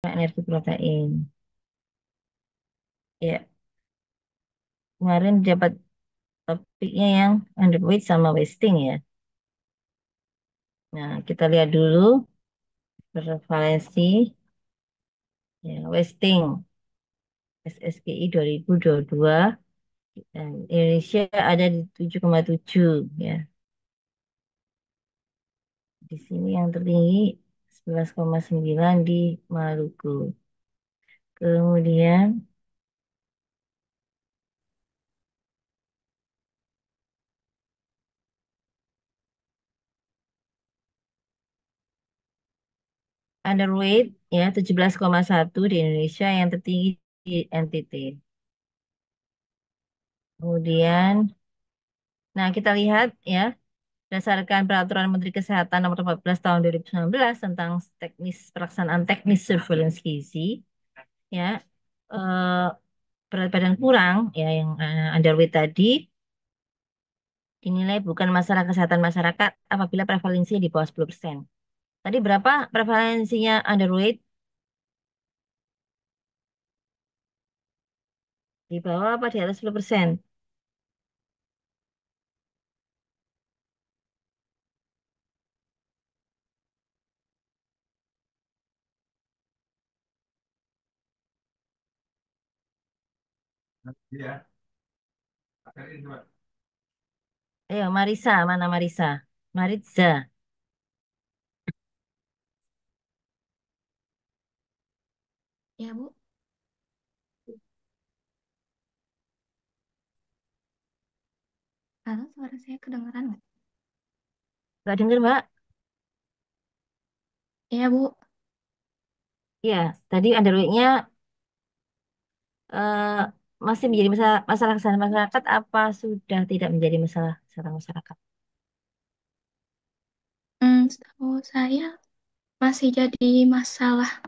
energi protein. Ya, kemarin dapat topiknya yang underweight sama wasting ya. Nah, kita lihat dulu prevalensi ya, wasting SSKI 2022 dan Indonesia ada di 7,7 ya. Di sini yang tertinggi 11,9 di Maluku. Kemudian underweight ya 17,1 di Indonesia yang tertinggi di NTT. Kemudian, nah kita lihat ya, berdasarkan Peraturan Menteri Kesehatan Nomor 14 Tahun 2019 tentang pelaksanaan teknis surveillance gizi, ya, eh, berat badan kurang, ya, yang underweight tadi dinilai bukan masalah kesehatan masyarakat apabila prevalensi di bawah 10%. Tadi berapa prevalensinya underweight? Di bawah apa di atas 10%? Ayo, Marisa, mana Marisa? Maritza. Ya, Bu. Halo, suara saya kedengeran nggak? Gak denger, Mbak? Iya, Bu. Iya, tadi underweightnya eh, masih menjadi masalah kesehatan masyarakat apa sudah tidak menjadi masalah kesehatan masyarakat? Setahu saya masih jadi masalah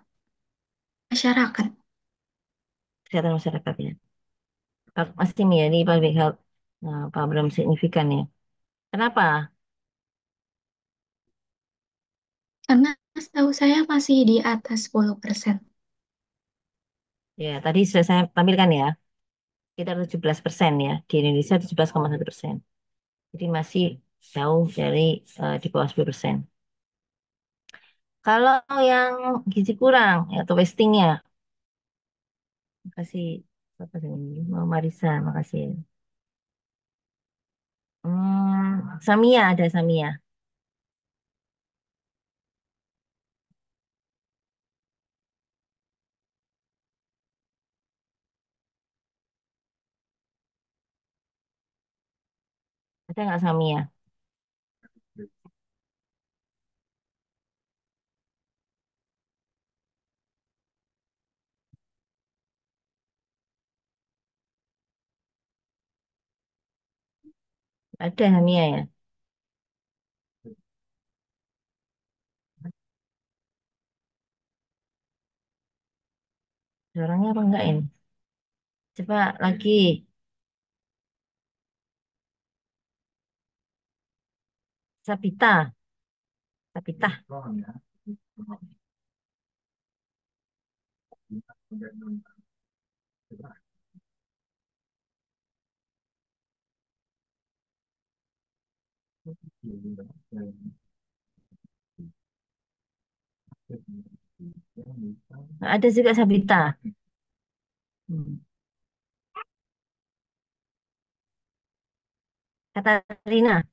masyarakat. Kesehatan masyarakat ya. Masih menjadi public health problem signifikan ya. Kenapa? Karena setahu saya masih di atas 10%. Ya, tadi sudah saya tampilkan ya. Sekitar 17% ya. Di Indonesia 17,1%. Jadi masih jauh dari di bawah 10%. Kalau yang gizi kurang ya, atau wastingnya, makasih Bapak dan Ibu. Mau Marisa, makasih. Samia ada Samia. Ada nggak Samia? Ada Samia ya. Orangnya apa enggak ini? Coba lagi. Sabita. Sabita. Ada juga Sabita. Hmm. Katarina.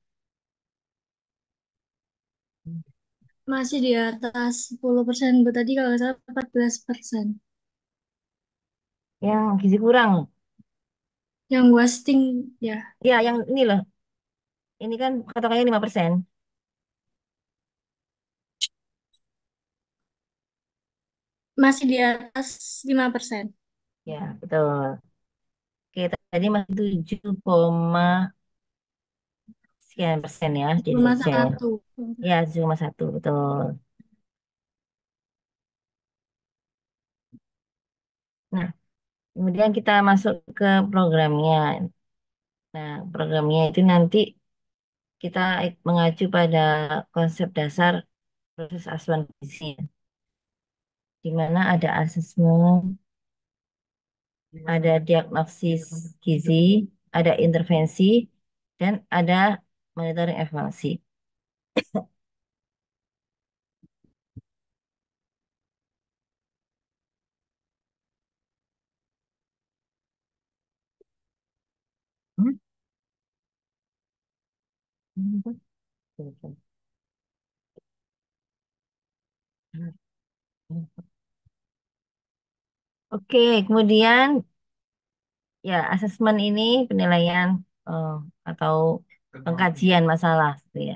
Masih di atas 10%, Bu. Tadi kalau nggak salah 14%. Yang gizi kurang. Yang wasting, ya, Ya, yang ini loh. Ini kan katakannya 5%. masih di atas 5%. Ya, betul. Oke, tadi masih 7,sekian persen ya di Cuma Indonesia ya. satu. Ya, 7,1 betul. Nah, kemudian kita masuk ke programnya. Nah, programnya itu nanti kita mengacu pada konsep dasar proses asuhan gizi. di mana ada asesmen, ada diagnosis gizi, ada intervensi, dan ada monitoring evaluasi. Hmm? Oke, kemudian ya asesmen ini penilaian eh, atau pengkajian masalah, gitu ya.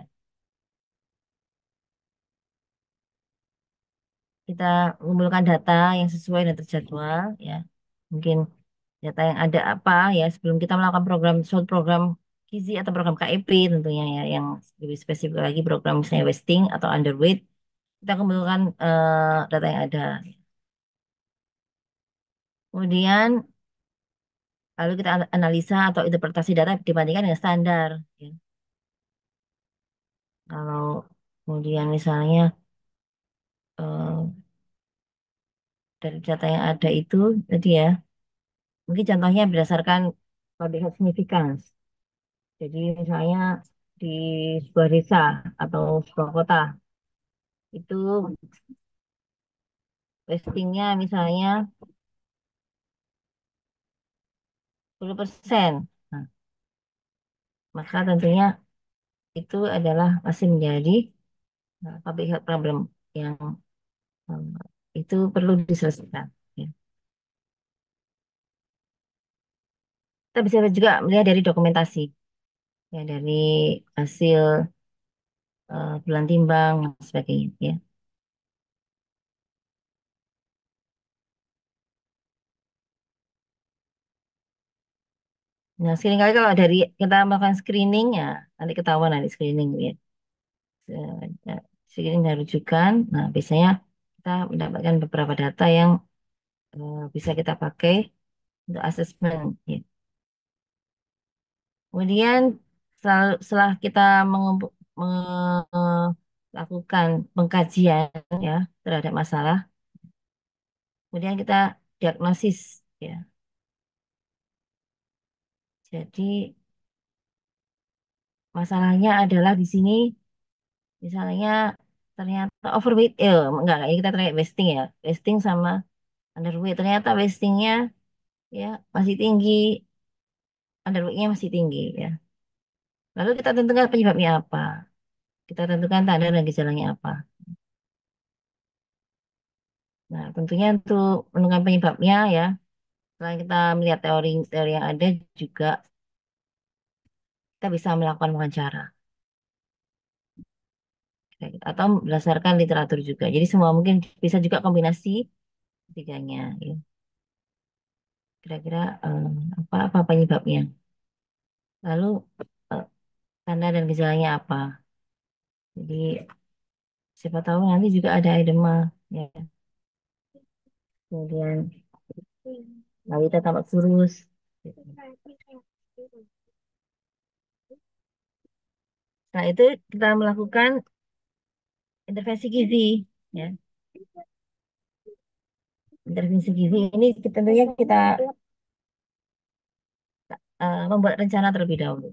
Kita mengumpulkan data yang sesuai dan terjadwal, ya. Mungkin data yang ada apa ya sebelum kita melakukan suatu program gizi atau program KEP tentunya ya, yang lebih spesifik lagi program misalnya wasting atau underweight, kita kumpulkan data yang ada. Kemudian lalu kita analisa atau interpretasi data dibandingkan dengan standar. Ya. Kalau kemudian misalnya eh, dari data yang ada itu tadi ya, mungkin contohnya berdasarkan probability significance. Jadi misalnya di sebuah desa atau sebuah kota itu wastingnya misalnya 10%. Nah, maka tentunya itu adalah masih menjadi public health problem yang eh, itu perlu diselesaikan. Ya. Kita bisa juga melihat dari dokumentasi, ya dari hasil bulan timbang dan sebagainya. Ya. Nah, seringkali kalau dari kita melakukan screening ya, nanti ketahuan nanti screening ya. Eh, Screening dan rujukan. Nah, biasanya kita mendapatkan beberapa data yang bisa kita pakai untuk asesmen. Ya. Kemudian setelah kita melakukan pengkajian ya terhadap masalah, kemudian kita diagnosis ya. Jadi masalahnya adalah di sini misalnya ternyata overweight, enggak ini kita ternyata wasting ya, wasting sama underweight. Ternyata wastingnya ya masih tinggi, underweightnya masih tinggi ya. Lalu kita tentukan penyebabnya apa, kita tentukan tanda dan gejalanya apa. Nah, tentunya untuk menentukan penyebabnya ya, selain kita melihat teori-teori yang ada juga kita bisa melakukan wawancara kayak gitu. Atau berdasarkan literatur juga. Jadi semua mungkin bisa juga kombinasi ketiganya. Ya. Kira-kira apa penyebabnya. Lalu eh, tanda dan gejalanya apa. Jadi siapa tahu nanti juga ada edema. Ya. Kemudian lalu kita tampak kurus. Nah itu kita melakukan intervensi gizi. Ya. Intervensi gizi ini tentunya kita membuat rencana terlebih dahulu.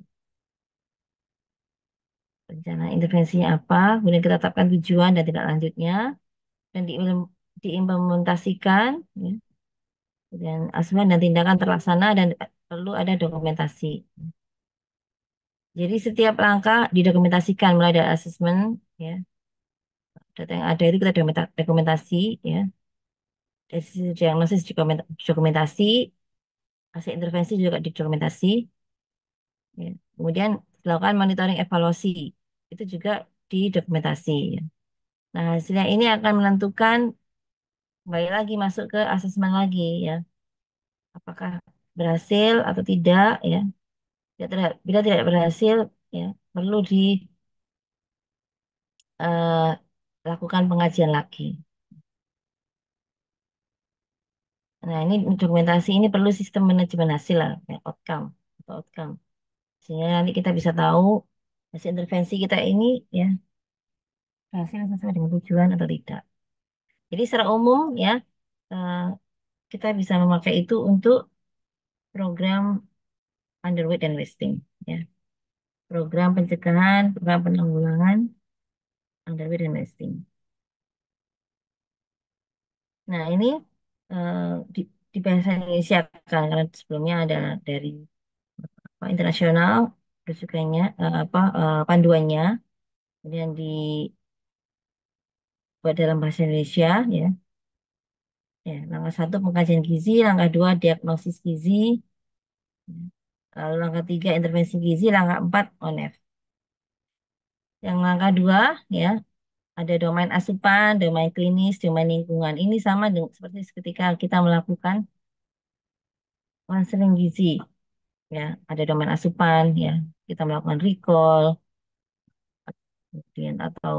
Rencana intervensinya apa, kemudian kita tetapkan tujuan dan tindak lanjutnya, dan diimplementasikan, ya. Dan asuhan dan tindakan terlaksana dan perlu ada dokumentasi. Jadi setiap langkah didokumentasikan mulai dari asesmen, ya, data yang ada itu kita dokumentasi, ya, dari sisi diagnosis dokumentasi, hasil intervensi juga didokumentasi, ya. Kemudian dilakukan monitoring evaluasi, itu juga didokumentasi. Ya. Nah, hasilnya ini akan menentukan kembali lagi masuk ke asesmen lagi ya. Apakah berhasil atau tidak ya. Bila tidak berhasil ya perlu dilakukan pengajian lagi. Nah, ini dokumentasi ini perlu sistem manajemen hasil lah, ya, outcome atau outcome. Sehingga nanti kita bisa tahu hasil intervensi kita ini ya berhasil sesuai dengan tujuan atau tidak. Jadi secara umum ya, eh, kita bisa memakai itu untuk program underweight dan wasting. Ya, program pencegahan, program penanggulangan underweight dan wasting. Nah, ini eh, di, di bahasa Indonesia kan, karena sebelumnya ada dari internasional rujukannya panduannya, kemudian dibuat dalam bahasa Indonesia ya. Ya, langkah satu pengkajian gizi, langkah dua diagnosis gizi, ya. Lalu langkah tiga intervensi gizi, langkah empat ONEF. Yang langkah dua ya ada domain asupan, domain klinis, domain lingkungan. Ini sama dengan seperti ketika kita melakukan konseling gizi ya. Ada domain asupan ya, kita melakukan recall, kemudian atau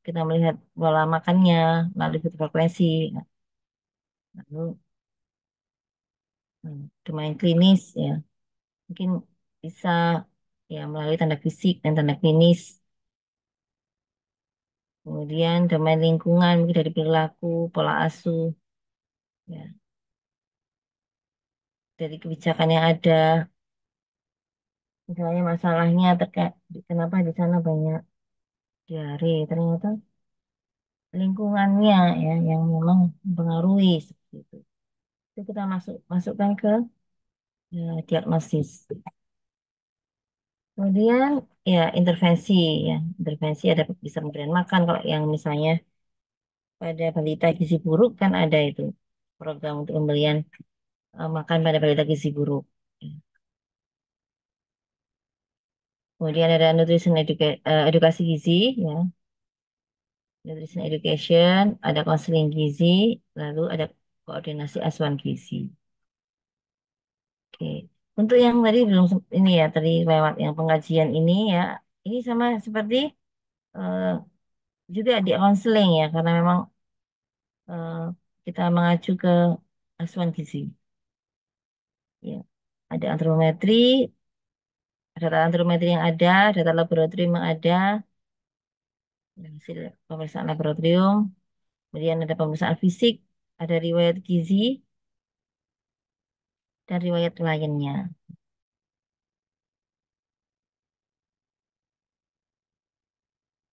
kita melihat pola makannya melalui food frekuensi. Lalu domain klinis ya, mungkin bisa ya melalui tanda fisik dan tanda klinis. Kemudian domain lingkungan mungkin dari perilaku, pola asuh, ya, dari kebijakan yang ada. Misalnya masalahnya terkait kenapa di sana banyak diare, ternyata lingkungannya ya yang memang mempengaruhi seperti itu. Itu kita masukkan ke diagnosis. Kemudian ya intervensi ya, intervensi ada bisa pemberian makan kalau yang misalnya pada balita gizi buruk kan ada itu program untuk pemberian makan pada balita gizi buruk. Kemudian ada edukasi gizi ya, nutrition education, ada konseling gizi, lalu ada koordinasi asuhan gizi. Oke. Untuk yang tadi belum ini ya, tadi lewat yang pengajian ini ya, ini sama seperti eh, juga di konseling ya, karena memang eh, kita mengacu ke asuhan gizi. Ya. Ada antropometri, data antropometri yang ada, data laboratorium yang ada, hasil pemeriksaan laboratorium, kemudian ada pemeriksaan fisik, ada riwayat gizi, dan riwayat kliennya.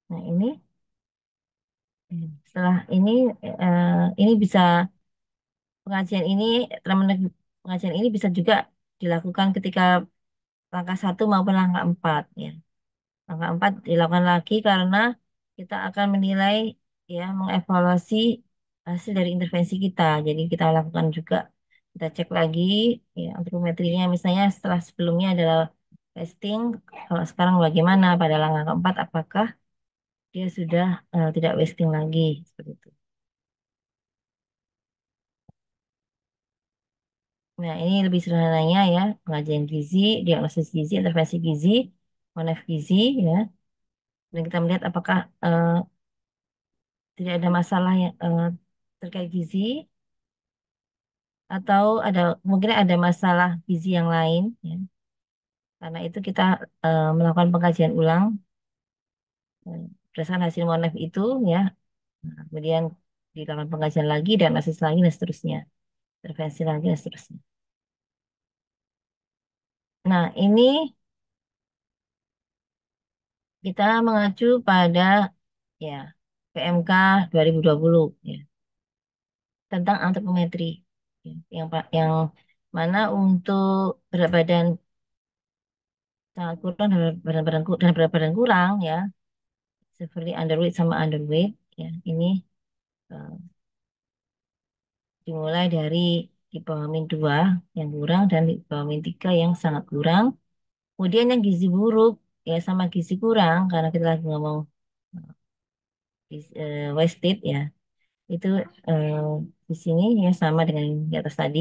Nah, setelah ini bisa pengajian ini, pengajian ini bisa juga dilakukan ketika langkah satu maupun langkah empat ya. Langkah empat dilakukan lagi karena kita akan menilai ya, mengevaluasi hasil dari intervensi kita. Jadi kita lakukan juga, kita cek lagi ya antropometrinya misalnya setelah sebelumnya adalah testing, kalau sekarang bagaimana pada langkah keempat apakah dia sudah tidak wasting lagi seperti itu. Nah, ini lebih sederhananya ya, pengajian gizi, diagnosis gizi, intervensi gizi, monef gizi ya. Dan kita melihat apakah tidak ada masalah yang terkait gizi atau ada mungkin ada masalah gizi yang lain ya. Karena itu kita melakukan pengkajian ulang berdasarkan hasil monef itu ya. Nah, kemudian dilakukan pengkajian lagi, diagnosis lagi dan seterusnya, intervensi lagi dan seterusnya. Nah, ini kita mengacu pada ya PMK 2020 ya tentang antropometri ya, yang mana untuk berat badan sangat kurang dan berat badan kurang ya seperti underweight sama underweight ya ini eh, dimulai dari di bawah min 2 yang kurang dan di bawah min 3 yang sangat kurang. Kemudian yang gizi buruk ya sama gizi kurang karena kita lagi ngomong wasted ya itu eh, di sini ya sama dengan di atas tadi.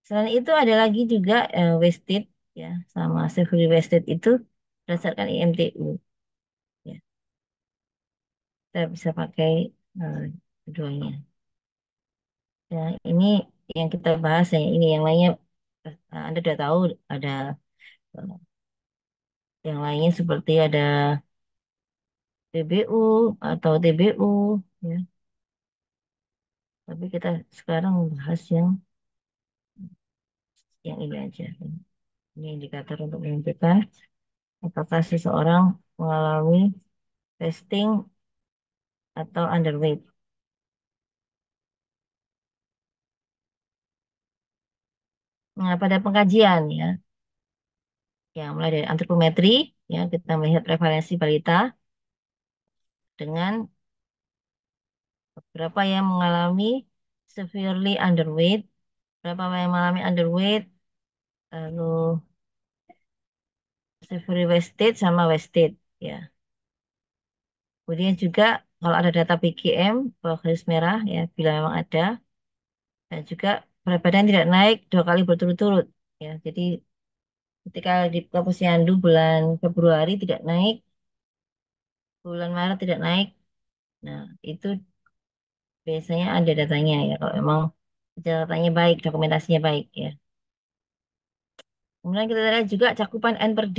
Selain itu ada lagi juga wasted ya sama severely wasted itu berdasarkan IMTU ya. Kita bisa pakai eh, keduanya. Ya, ini yang kita bahas ya ini yang lainnya Anda sudah tahu ada eh, yang lainnya seperti ada PBU atau TBU ya. Tapi kita sekarang bahas yang ini aja. Ini indikator untuk menentukan apakah seseorang mengalami fasting atau underweight. Nah, pada pengkajian ya, yang mulai dari antropometri, ya kita melihat prevalensi balita dengan berapa yang mengalami severely underweight, berapa yang mengalami underweight, lalu severely wasted sama wasted, ya. Kemudian juga kalau ada data PGM, bawah garis merah, ya bila memang ada, dan juga berat badan tidak naik 2 kali berturut-turut, ya. Jadi ketika di posyandu bulan Februari tidak naik, bulan Maret tidak naik, nah itu biasanya ada datanya ya kalau memang datanya baik, dokumentasinya baik ya. Kemudian kita lihat juga cakupan N per D.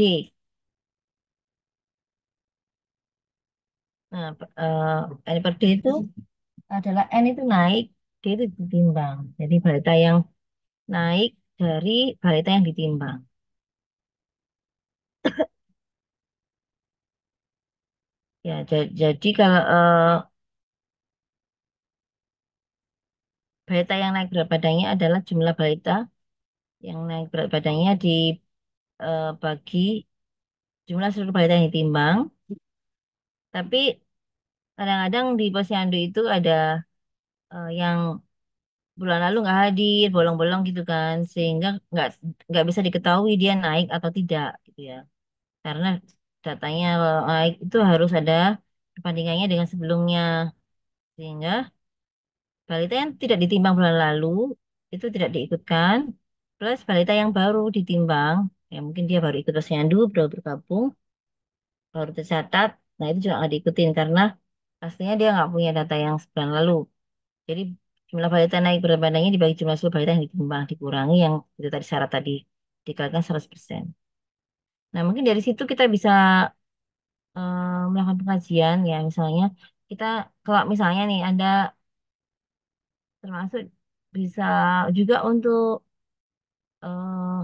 Nah, N per D itu adalah N itu naik, D itu ditimbang. Jadi balita yang naik dari balita yang ditimbang. Ya, jadi kalau balita yang naik berat badannya adalah jumlah balita yang naik berat badannya dibagi jumlah seluruh balita yang ditimbang. Tapi kadang-kadang di posyandu itu ada yang bulan lalu nggak hadir, bolong-bolong gitu kan, sehingga nggak bisa diketahui dia naik atau tidak gitu ya. Karena datanya naik itu harus ada perbandingannya dengan sebelumnya, sehingga balita yang tidak ditimbang bulan lalu itu tidak diikutkan, plus balita yang baru ditimbang, ya mungkin dia baru ikut posyandu, baru bergabung, baru tercatat, nah itu juga nggak diikutin karena pastinya dia nggak punya data yang sebulan lalu. Jadi jumlah balita naik berat badannya dibagi jumlah seluruh balita yang ditimbang, dikurangi yang itu tadi syarat tadi, dikalikan 100%. Nah, mungkin dari situ kita bisa melakukan pengajian ya, misalnya kita kalau misalnya nih Anda termasuk bisa juga untuk eh,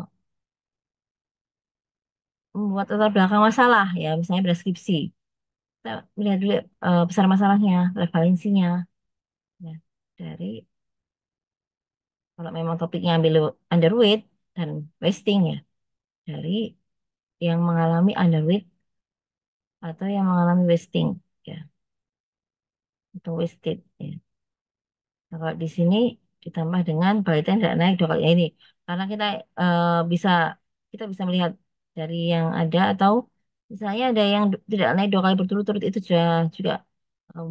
membuat latar belakang masalah ya, misalnya preskripsi. Kita melihat dulu besar masalahnya, prevalensinya ya. Dari kalau memang topiknya ambil underweight dan wasting ya, dari yang mengalami underweight atau yang mengalami wasting ya atau wasted ya. Nah, kalau di sini ditambah dengan balita yang tidak naik 2 kali. Ya, ini karena bisa kita bisa melihat dari yang ada atau misalnya ada yang tidak naik 2 kali berturut-turut itu juga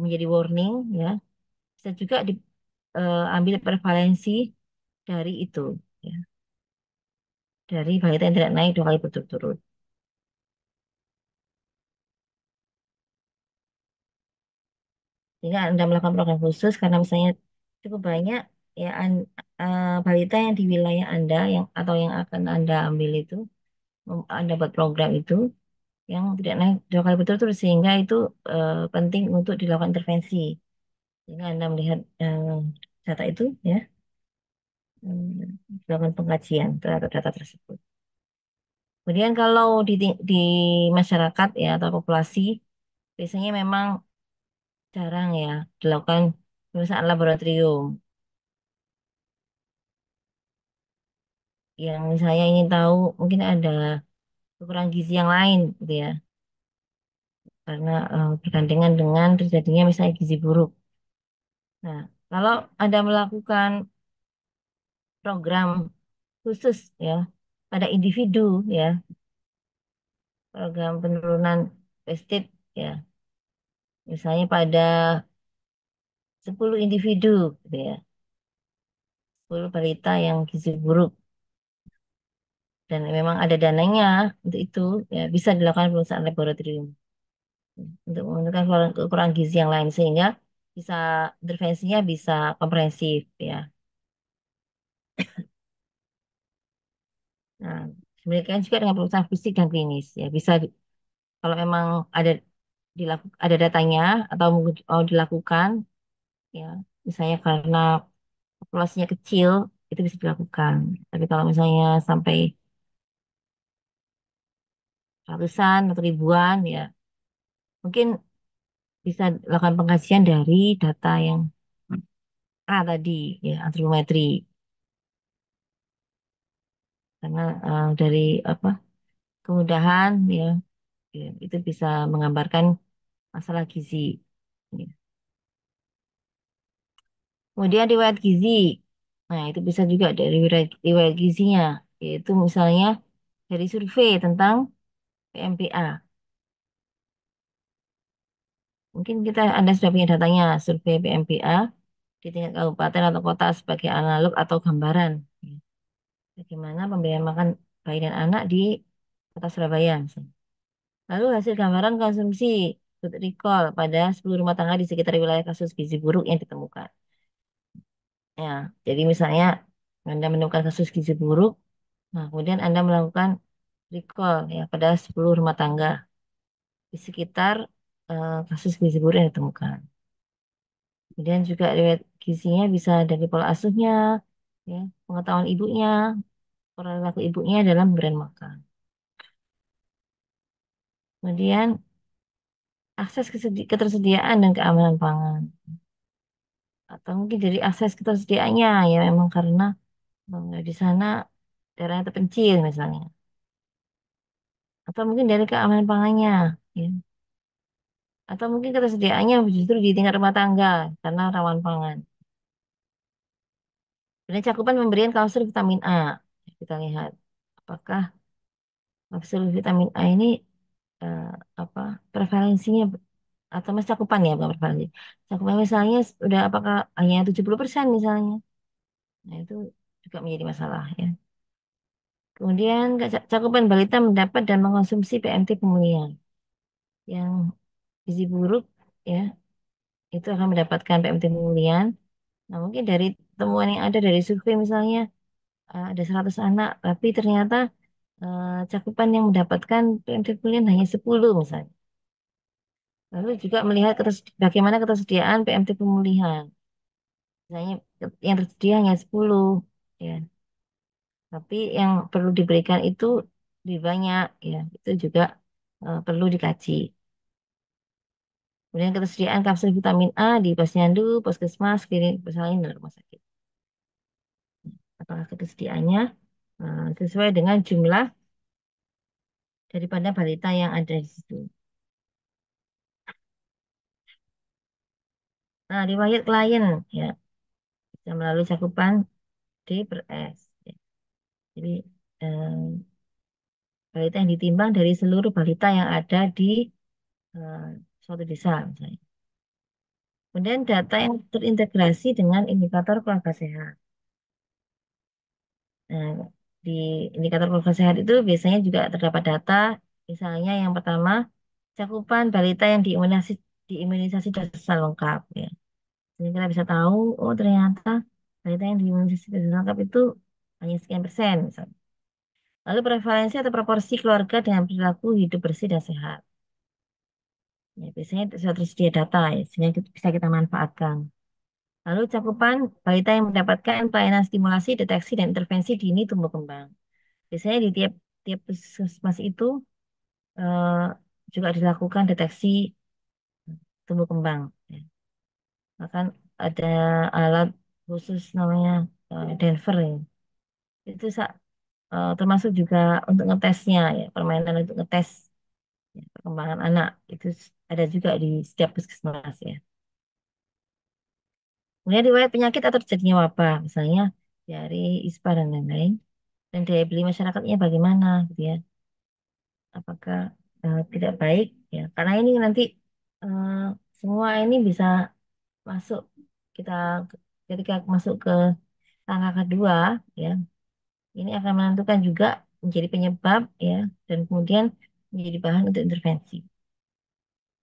menjadi warning ya. Bisa juga diambil prevalensi dari itu ya, dari balita yang tidak naik 2 kali berturut-turut. Sehingga Anda melakukan program khusus karena misalnya cukup banyak ya balita yang di wilayah Anda yang atau yang akan Anda ambil itu Anda buat program itu yang tidak naik 2 kali berturut-turut sehingga itu penting untuk dilakukan intervensi. Sehingga Anda melihat data itu ya dilakukan pengkajian terhadap data tersebut. Kemudian kalau di masyarakat ya atau populasi biasanya memang jarang ya dilakukan pemeriksaan laboratorium. Yang saya ingin tahu mungkin ada kekurangan gizi yang lain gitu ya karena bergandengan dengan terjadinya misalnya gizi buruk. Nah, kalau Anda melakukan program khusus ya pada individu ya, program penurunan wasted ya, misalnya pada 10 individu gitu ya, 10 balita yang gizi buruk dan memang ada dananya untuk itu ya bisa dilakukan pemeriksaan laboratorium untuk menentukan kekurangan gizi yang lain sehingga bisa intervensinya bisa komprehensif ya. Nah, demikian juga dengan pemeriksaan fisik dan klinis ya bisa kalau memang ada ada datanya atau mau dilakukan ya. Misalnya karena populasinya kecil, itu bisa dilakukan. Tapi kalau misalnya sampai ratusan atau ribuan, ya mungkin bisa lakukan pengkajian dari data yang A tadi, ya antropometri. Karena dari apa kemudahan, ya, ya, itu bisa menggambarkan masalah gizi. Ya. Kemudian riwayat gizi. Nah, itu bisa juga dari riwayat gizinya, yaitu misalnya dari survei tentang PMPA. Mungkin Anda sudah punya datanya, survei PMPA di tingkat kabupaten atau kota sebagai analog atau gambaran. Ya. Bagaimana pemberian makan bayi dan anak di kota Surabaya, misalnya. Lalu hasil gambaran konsumsi food recall pada 10 rumah tangga di sekitar wilayah kasus gizi buruk yang ditemukan. Ya, jadi misalnya Anda menemukan kasus gizi buruk, nah kemudian Anda melakukan recall ya pada 10 rumah tangga di sekitar kasus gizi buruk yang ditemukan. Kemudian juga riwayat gizinya bisa dari pola asuhnya, ya, pengetahuan ibunya, perilaku ibunya dalam pemberian makan. Kemudian akses ketersediaan dan keamanan pangan. Atau mungkin dari akses ketersediaannya ya memang karena di sana daerahnya terpencil misalnya. Atau mungkin dari keamanan pangannya, ya. Atau mungkin ketersediaannya justru di tingkat rumah tangga karena rawan pangan. Dan cakupan pemberian kapsul vitamin A. Kita lihat apakah kapsul vitamin A ini eh, apa prevalensinya atau mas cakupan ya bukan prevalensi. Cakupan misalnya udah apakah hanya 70% misalnya. Nah, itu juga menjadi masalah ya. Kemudian cakupan balita mendapat dan mengkonsumsi PMT pemulihan. Yang gizi buruk ya itu akan mendapatkan PMT pemulihan. Nah, mungkin dari temuan yang ada dari survei misalnya ada 100 anak, tapi ternyata cakupan yang mendapatkan PMT pemulihan hanya 10 misalnya. Lalu juga melihat bagaimana ketersediaan PMT pemulihan. Misalnya yang tersedia hanya 10 ya. Tapi yang perlu diberikan itu lebih banyak ya. Itu juga perlu dikaji. Kemudian ketersediaan kapsul vitamin A di posyandu, puskesmas, klinik bersalin dan rumah sakit. Apakah ketersediaannya sesuai dengan jumlah daripada balita yang ada di situ. Nah, riwayat klien ya bisa melalui cakupan D per S. Ya. Jadi eh, balita yang ditimbang dari seluruh balita yang ada di eh, suatu desa misalnya. Kemudian data yang terintegrasi dengan indikator keluarga sehat. Nah, di indikator keluarga sehat itu biasanya juga terdapat data, misalnya yang pertama, cakupan balita yang diimunisasi dosis lengkap. Ya. Jadi kita bisa tahu, oh ternyata balita yang diimunisasi dosis lengkap itu hanya sekian persen. Misalnya. Lalu prevalensi atau proporsi keluarga dengan perilaku hidup bersih dan sehat. Ya, biasanya sudah tersedia data ya, sehingga bisa kita manfaatkan. Lalu cakupan balita yang mendapatkan pelayanan stimulasi, deteksi, dan intervensi dini tumbuh kembang. Biasanya di tiap tiap puskesmas itu eh, juga dilakukan deteksi tumbuh kembang. Ya. Bahkan ada alat khusus namanya Denver ya. Itu termasuk juga untuk ngetesnya ya, permainan untuk ngetes ya, perkembangan anak. Itu ada juga di setiap puskesmas ya. Kemudian riwayat penyakit atau terjadinya wabah, misalnya dari ISPA dan lain-lain. Dan daya beli masyarakatnya bagaimana gitu ya. Apakah tidak baik ya karena ini nanti eh, semua ini bisa masuk kita ketika masuk ke langkah kedua ya ini akan menentukan juga menjadi penyebab ya dan kemudian menjadi bahan untuk intervensi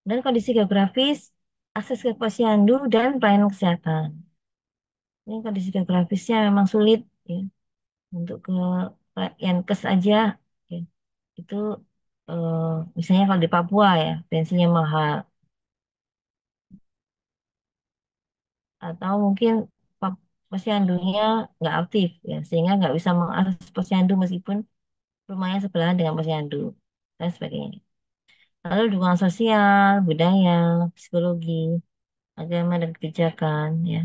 dan kondisi geografis akses ke posyandu dan pelayanan kesehatan ini kondisi geografisnya memang sulit ya untuk ke Yankes aja ya. Itu eh, misalnya kalau di Papua ya bensinnya mahal. atau mungkin posyandunya nggak aktif ya, sehingga nggak bisa mengakses posyandu meskipun rumahnya sebelahan dengan posyandu dan sebagainya. Lalu dukungan sosial, budaya, psikologi, agama dan kebijakan ya,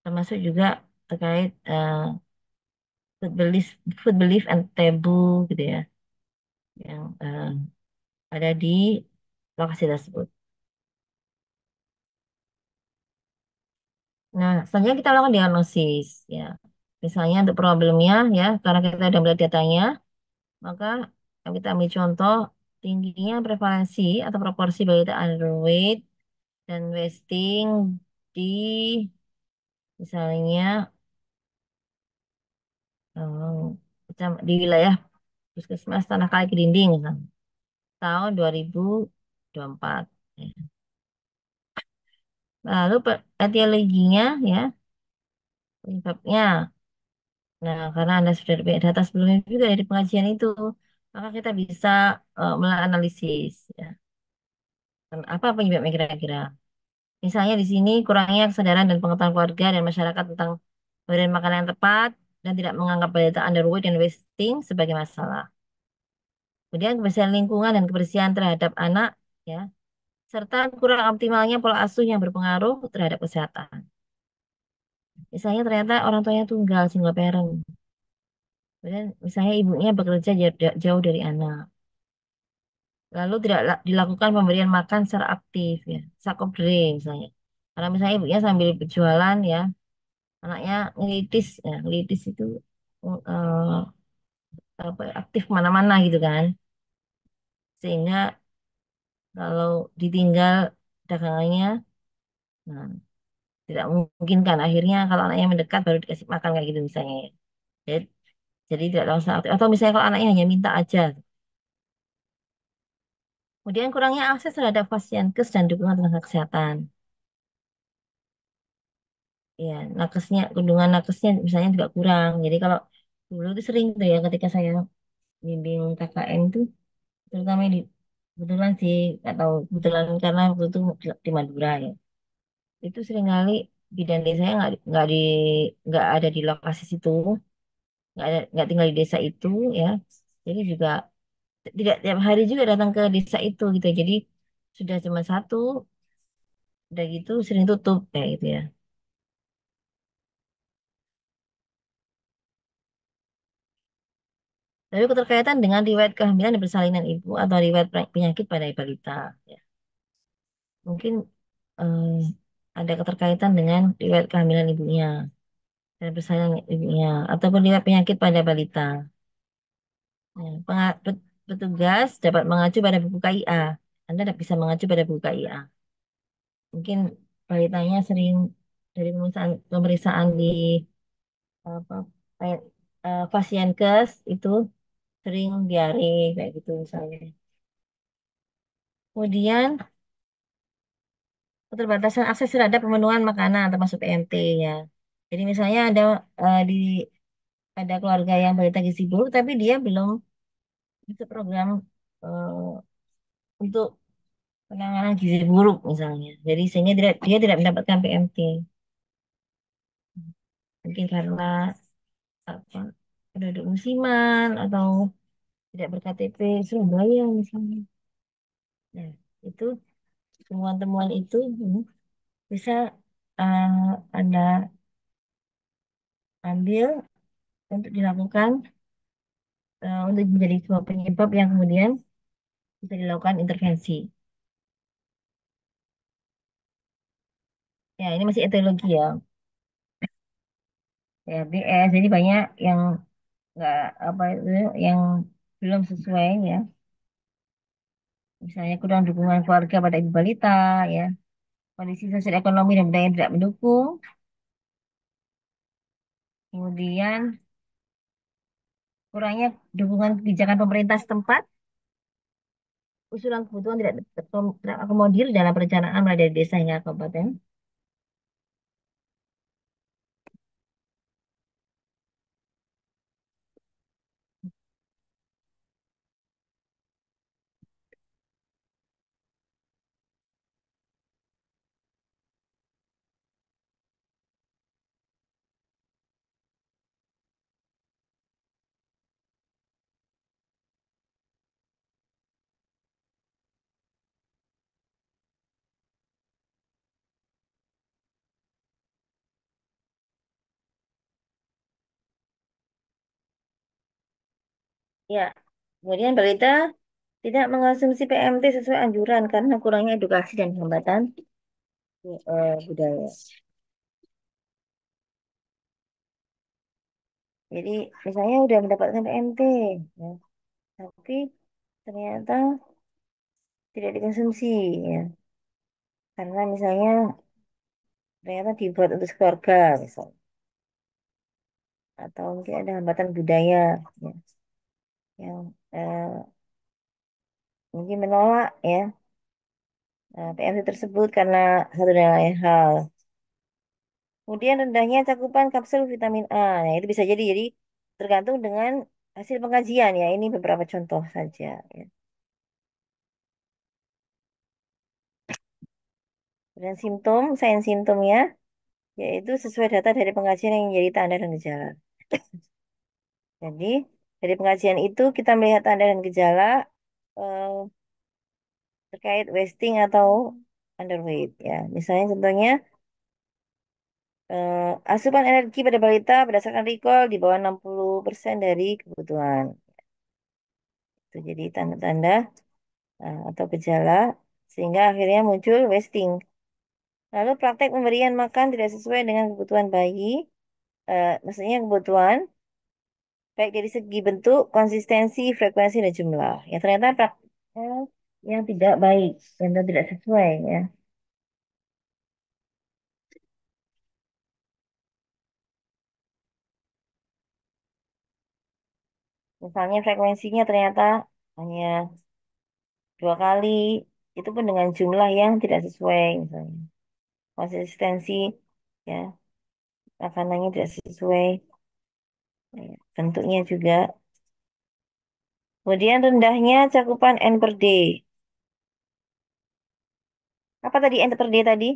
termasuk juga terkait food belief, food belief and taboo gitu ya, yang ada di lokasi tersebut. Nah, selanjutnya kita lakukan diagnosis ya. Misalnya untuk problemnya ya, karena kita sudah melihat datanya, maka kita ambil contoh tingginya prevalensi atau proporsi balita underweight dan wasting di misalnya di wilayah Puskesmas Tanah Kali Kedinding misalnya, tahun 2024. Ya. Lalu etiologinya ya, penyebabnya. Nah, karena Anda sudah punya data sebelumnya juga dari pengajian itu, maka kita bisa menganalisis ya. Apa penyebabnya kira-kira? Misalnya di sini kurangnya kesadaran dan pengetahuan keluarga dan masyarakat tentang pemberian makanan yang tepat dan tidak menganggap balita underweight dan wasting sebagai masalah. Kemudian kebersihan lingkungan dan kebersihan terhadap anak ya, serta kurang optimalnya pola asuh yang berpengaruh terhadap kesehatan. Misalnya ternyata orang tuanya tunggal, single parent. Kemudian misalnya ibunya bekerja jauh dari anak. Lalu tidak dilakukan pemberian makan secara aktif ya, sakopre misalnya. Karena misalnya ibunya sambil berjualan ya, anaknya ngelitis ya, ngelitis itu eh, apa, aktif kemana-mana gitu kan. Sehingga kalau ditinggal dagangannya, nah, tidak mungkin kan. Akhirnya kalau anaknya mendekat baru dikasih makan kayak gitu misalnya. Ya. Jadi, jadi tidak langsung aktif. Atau misalnya kalau anaknya hanya minta aja. Kemudian kurangnya akses terhadap pasienkes dan dukungan tenaga kesehatan. Ya, nakesnya, kandungan nakesnya misalnya juga kurang. Jadi kalau dulu itu sering tuh ya ketika saya bimbing KKN tuh, terutama di kebetulan sih, nggak tahu kebetulan karena waktu itu di Madura ya. Itu seringkali bidan desanya nggak ada di lokasi situ, nggak tinggal di desa itu ya. Jadi juga tidak tiap hari juga datang ke desa itu gitu. Jadi sudah cuma satu, udah gitu sering tutup kayak gitu ya. Lalu keterkaitan dengan riwayat kehamilan dan persalinan ibu atau riwayat penyakit pada balita. Ya. Mungkin eh, ada keterkaitan dengan riwayat kehamilan ibunya dan persalinan ibunya ataupun riwayat penyakit pada balita. Ya, petugas dapat mengacu pada buku KIA. Anda dapat bisa mengacu pada buku KIA. Mungkin balitanya sering dari pemeriksaan di apa kayak pasienkes itu sering diare kayak gitu misalnya. Kemudian keterbatasan akses terhadap pemenuhan makanan termasuk PMT ya. Jadi misalnya ada keluarga yang balita gizi buruk tapi dia belum ikut program eh, untuk penanganan gizi buruk misalnya. Jadi sehingga dia tidak mendapatkan PMT. Mungkin karena apa penduduk musiman atau tidak berKTP Surabaya misalnya. Nah, itu temuan-temuan itu bisa eh, Anda ambil untuk dilakukan untuk menjadi sebuah penyebab yang kemudian bisa dilakukan intervensi. Ya, ini masih etiologi ya, BS. Jadi banyak yang nggak apa itu yang belum sesuai ya. Misalnya kurang dukungan keluarga pada ibu balita, ya, kondisi sosial ekonomi dan budaya yang tidak mendukung. Kemudian kurangnya dukungan kebijakan pemerintah setempat, usulan kebutuhan tidak terakomodir dalam perencanaan mulai dari desa hingga kabupaten. Ya, kemudian balita tidak mengonsumsi PMT sesuai anjuran karena kurangnya edukasi dan hambatan budaya. Jadi misalnya udah mendapatkan PMT, ya, tapi ternyata tidak dikonsumsi, ya, karena misalnya ternyata dibuat untuk keluarga, misalnya, atau mungkin ada hambatan budaya, ya, yang mungkin menolak, ya, PMT tersebut karena satu dan lain hal. Kemudian rendahnya cakupan kapsul vitamin A. Nah, itu bisa jadi tergantung dengan hasil pengkajian, ya. Ini beberapa contoh saja, ya. Dan simptom, sains simptomnya yaitu sesuai data dari pengkajian yang menjadi tanda dan gejala. Jadi, dari pengajian itu kita melihat tanda dan gejala eh, terkait wasting atau underweight, ya. Misalnya contohnya asupan energi pada balita berdasarkan recall di bawah 60% dari kebutuhan. Itu jadi tanda-tanda atau gejala sehingga akhirnya muncul wasting. Lalu praktek pemberian makan tidak sesuai dengan kebutuhan bayi, maksudnya kebutuhan baik dari segi bentuk, konsistensi, frekuensi, dan jumlah. Ya ternyata prakteknya yang tidak baik dan tidak sesuai, ya. Misalnya frekuensinya ternyata hanya 2 kali, itu pun dengan jumlah yang tidak sesuai, misalnya. Konsistensi, ya, makanannya tidak sesuai, ya, bentuknya juga. Kemudian rendahnya cakupan N per D. Apa tadi N per D tadi?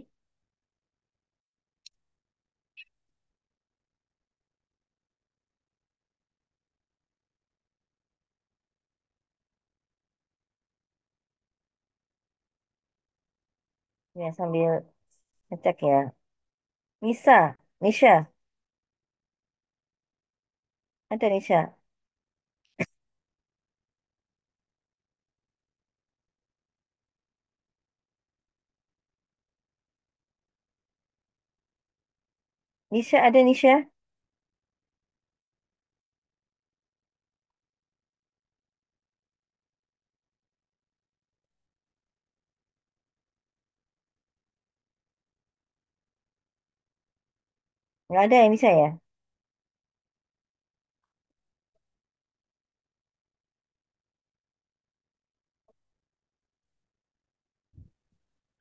Ya, sambil ngecek, ya. Nisa, Nisha, ada Nisha. Nisha, ada Nisha? Nggak ada ya Nisha, ya?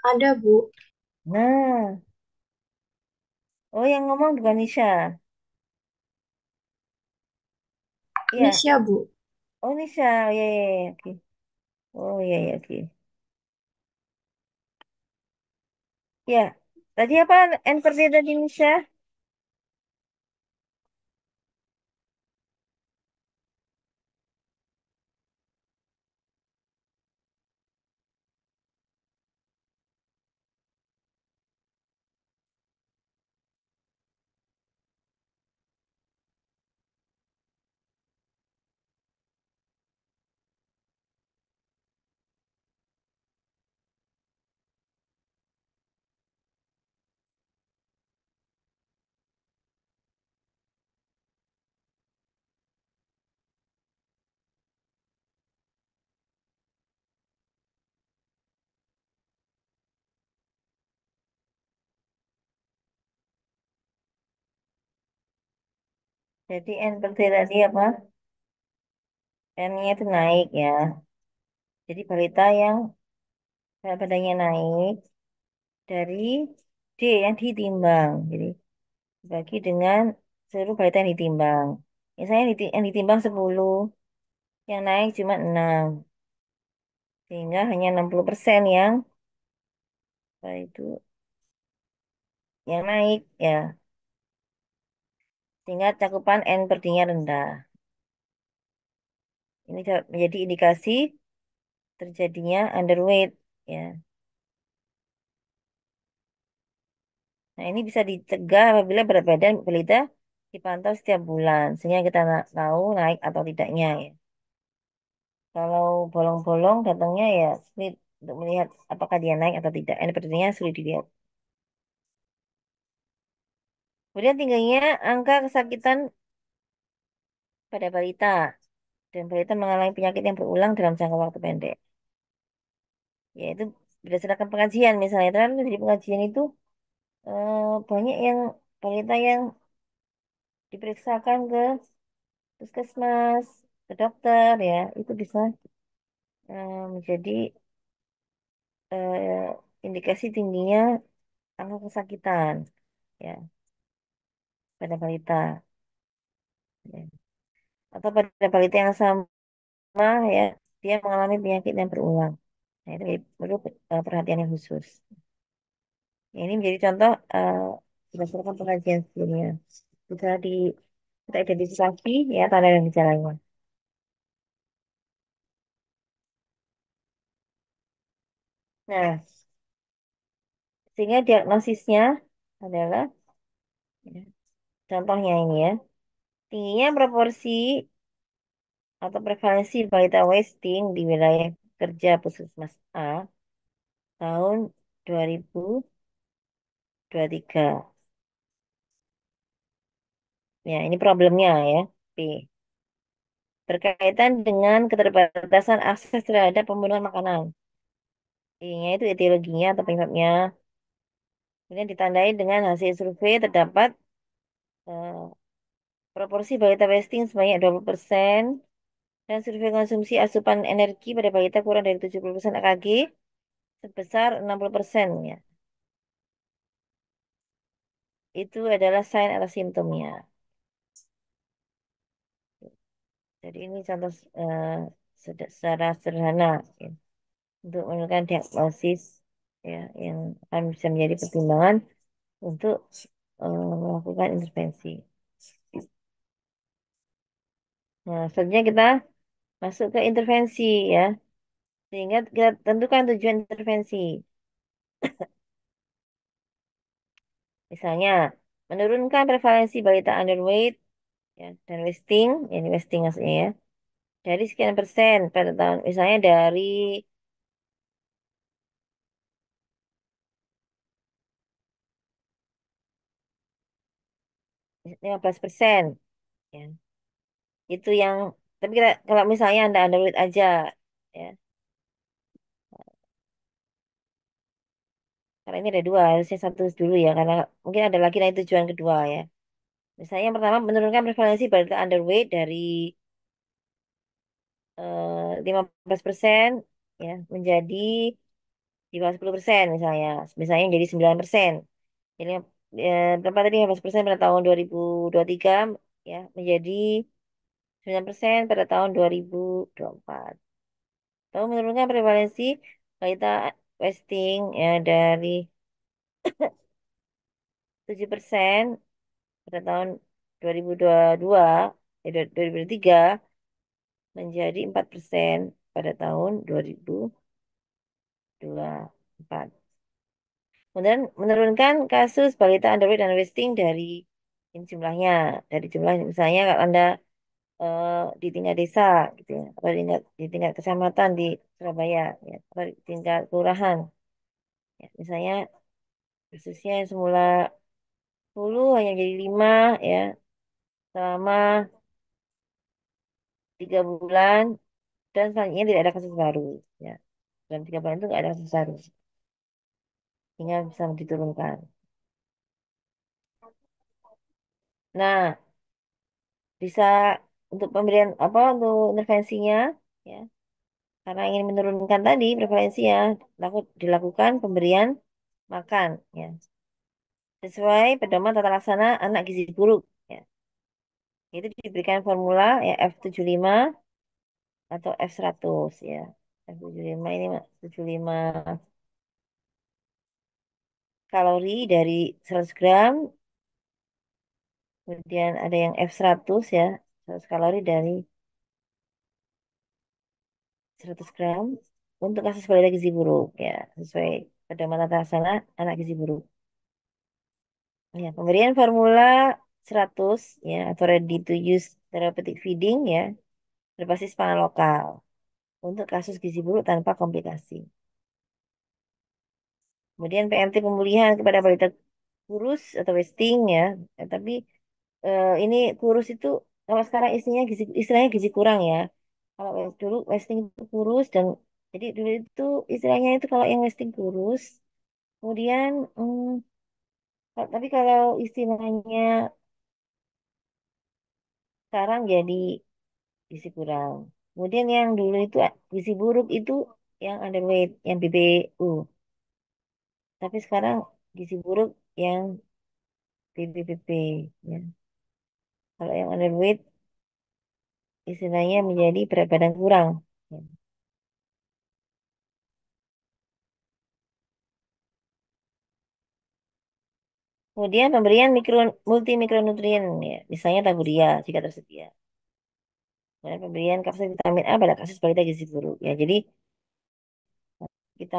Ada, Bu. Nah, oh yang ngomong bukan Nisha. Iya, Nisha, Bu. oh Nisha, oh iya, iya, iya, oke. Oh iya, iya, oke. Ya, tadi apa N per D tadi Nisha? Jadi N per D tadi apa? N-nya itu naik, ya. Jadi balita yang berat badannya naik dari D yang ditimbang. Jadi bagi dengan seluruh balita yang ditimbang. Misalnya yang ditimbang 10, yang naik cuma 6. Sehingga hanya 60% itu yang naik, ya. Sehingga cakupan N per D-nya rendah. Ini menjadi indikasi terjadinya underweight, ya. Nah, ini bisa dicegah apabila berat badan balita dipantau setiap bulan, sehingga kita tahu naik atau tidaknya, ya. Kalau bolong-bolong datangnya ya sulit untuk melihat apakah dia naik atau tidak. Ini sulit dilihat. Kemudian tingginya angka kesakitan pada balita dan balita mengalami penyakit yang berulang dalam jangka waktu pendek. Yaitu berdasarkan pengajian misalnya, kan di pengajian itu banyak yang balita yang diperiksakan ke puskesmas, ke dokter ya, itu bisa menjadi eh, indikasi tingginya angka kesakitan ya pada balita. Ya. Atau pada balita yang sama ya, dia mengalami penyakit yang berulang. Nah, itu perlu perhatian yang khusus. Ya, ini menjadi contoh berdasarkan pengajian sebelumnya. Bisa kita identifikasi ya tanda dan gejalanya. Nah, sehingga diagnosisnya adalah ya, contohnya ini ya, tingginya proporsi atau prevalensi balita wasting di wilayah kerja Puskesmas A tahun 2023. Ya, ini problemnya ya. P. Berkaitan dengan keterbatasan akses terhadap pemenuhan makanan. I-nya itu etiologinya atau penyebabnya. Kemudian ditandai dengan hasil survei terdapat eh, proporsi balita wasting sebanyak 20% dan survei konsumsi asupan energi pada balita kurang dari 70% AKG sebesar 60% ya. Itu adalah sign atau simptomnya. Jadi ini contoh secara sederhana ya, untuk menentukan diagnosis ya yang akan bisa menjadi pertimbangan untuk melakukan intervensi. Nah, selanjutnya kita masuk ke intervensi ya. Sehingga kita tentukan tujuan intervensi. Misalnya, menurunkan prevalensi balita underweight ya, dan wasting, ini wasting maksudnya ya, dari sekian persen pada tahun, misalnya dari 15%. Ya. Itu yang, tapi kita, kalau misalnya Anda underweight aja, ya, karena ini ada dua, harusnya satu dulu ya, karena mungkin ada lagi nanti tujuan kedua ya. Misalnya yang pertama, menurunkan prevalensi balita underweight dari 15% ya menjadi di bawah 10% misalnya. Misalnya jadi 9%. Jadi berapa tadi 15% pada tahun 2023 ya menjadi 9% pada tahun 2024. Lalu menurunkan prevalensi balita wasting ya dari 7% pada tahun 2022 2023 menjadi 4% pada tahun 2024. Kemudian menurunkan kasus balita underweight dan wasting dari ini jumlahnya, dari jumlah misalnya kalau Anda eh, di tingkat desa gitu ya, atau di tingkat kecamatan di Surabaya ya, atau di tingkat kelurahan ya, misalnya kasusnya yang semula 10 hanya jadi 5 ya selama 3 bulan dan selanjutnya tidak ada kasus baru ya. Dalam 3 bulan itu nggak ada kasus baru sehingga bisa diturunkan. Nah, bisa untuk pemberian apa untuk intervensinya ya karena ingin menurunkan tadi prevalensi ya dilakukan pemberian makan ya sesuai pedoman tata laksana anak gizi buruk ya itu diberikan formula ya F75 atau F100 ya F75 ini 75 kalori dari 100 gram kemudian ada yang F100 ya 100 kalori dari 100 gram untuk kasus balita gizi buruk ya sesuai pedoman tata laksana anak gizi buruk. Ya, pemberian formula 100 ya atau ready to use therapeutic feeding ya berbasis pangan lokal. untuk kasus gizi buruk tanpa komplikasi. Kemudian PMT pemulihan kepada balita kurus atau wasting ya. Tapi ini kurus itu kalau sekarang istilahnya gizi kurang ya. Kalau dulu wasting itu kurus dan jadi dulu itu istilahnya itu kalau yang wasting kurus, kemudian tapi kalau istilahnya sekarang jadi gizi kurang. Kemudian yang dulu itu gizi buruk itu yang underweight, yang BBU. Tapi sekarang gizi buruk yang BBPP ya. Kalau yang underweight istilahnya menjadi berat badan kurang. Ya. Kemudian pemberian multi mikronutrien ya, misalnya taguria jika tersedia. Kemudian pemberian kapsul vitamin A pada kasus balita gizi buruk ya. Jadi kita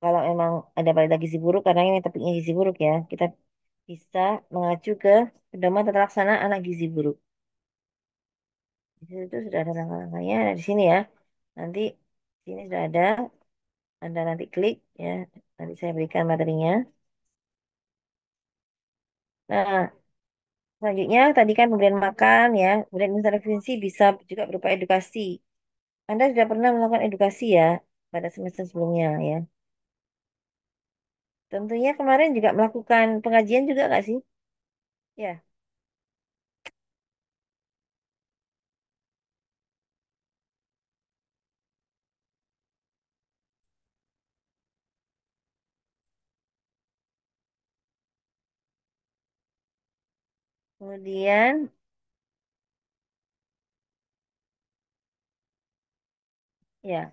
kalau emang ada balita gizi buruk karena ini topiknya gizi buruk ya, kita bisa mengacu ke pedoman tata laksana anak gizi buruk. Di situ sudah ada langkah-langkahnya. Nah, di sini ya. Nanti sini sudah ada. Anda nanti klik ya. Nanti saya berikan materinya. Nah, selanjutnya tadi kan pemberian makan ya. Kemudian intervensi bisa juga berupa edukasi. Anda sudah pernah melakukan edukasi ya pada semester sebelumnya ya. Tentunya kemarin juga melakukan pengajian juga nggak sih? Ya. Kemudian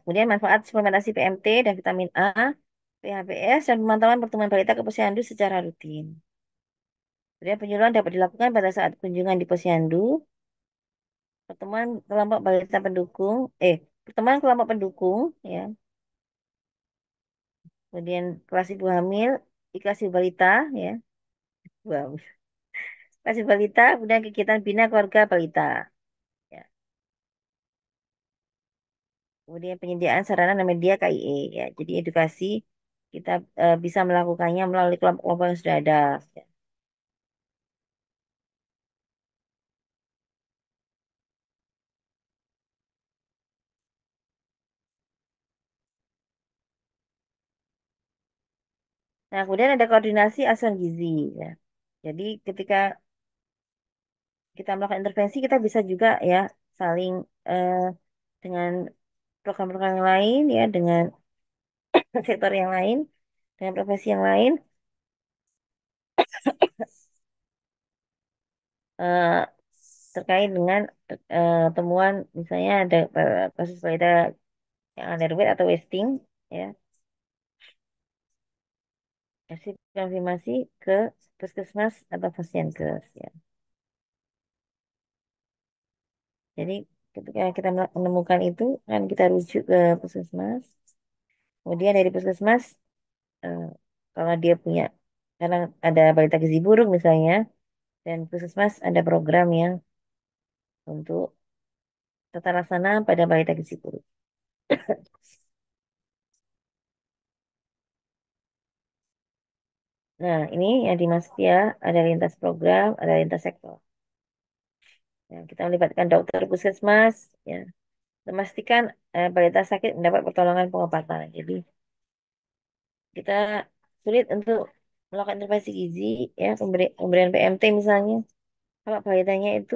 kemudian manfaat suplementasi PMT dan vitamin A, PHBS dan pemantauan pertumbuhan balita ke posyandu secara rutin. Kemudian penyuluhan dapat dilakukan pada saat kunjungan di posyandu, pertemuan kelompok balita pendukung, pertemuan kelompok pendukung, ya, kemudian kelas ibu hamil, kelas ibu balita, ya, wow, kelas ibu balita, kemudian kegiatan bina keluarga balita, ya, kemudian penyediaan sarana dan media KIE, ya, jadi edukasi kita bisa melakukannya melalui kelompok-kelompok yang sudah ada. Ya. Nah, kemudian ada koordinasi asuhan gizi, ya. Jadi ketika kita melakukan intervensi, kita bisa juga ya saling eh, dengan program-program yang lain ya, dengan sektor yang lain, dengan profesi yang lain, eh, terkait dengan temuan misalnya ada kasus pada yang underweight atau wasting, ya, kasih konfirmasi ke puskesmas atau Fasienkes, ya. Jadi ketika kita menemukan itu kan kita rujuk ke puskesmas, kemudian dari puskesmas eh, kalau dia punya karena ada balita gizi buruk misalnya dan puskesmas ada program yang untuk tata laksana pada balita gizi buruk. Nah, ini yang dimaksud ya, ada lintas program, ada lintas sektor. Ya, kita melibatkan dokter puskesmas, ya, memastikan balita sakit mendapat pertolongan pengobatan. Jadi, kita sulit untuk melakukan intervensi gizi, ya, pemberian PMT misalnya, kalau balitanya itu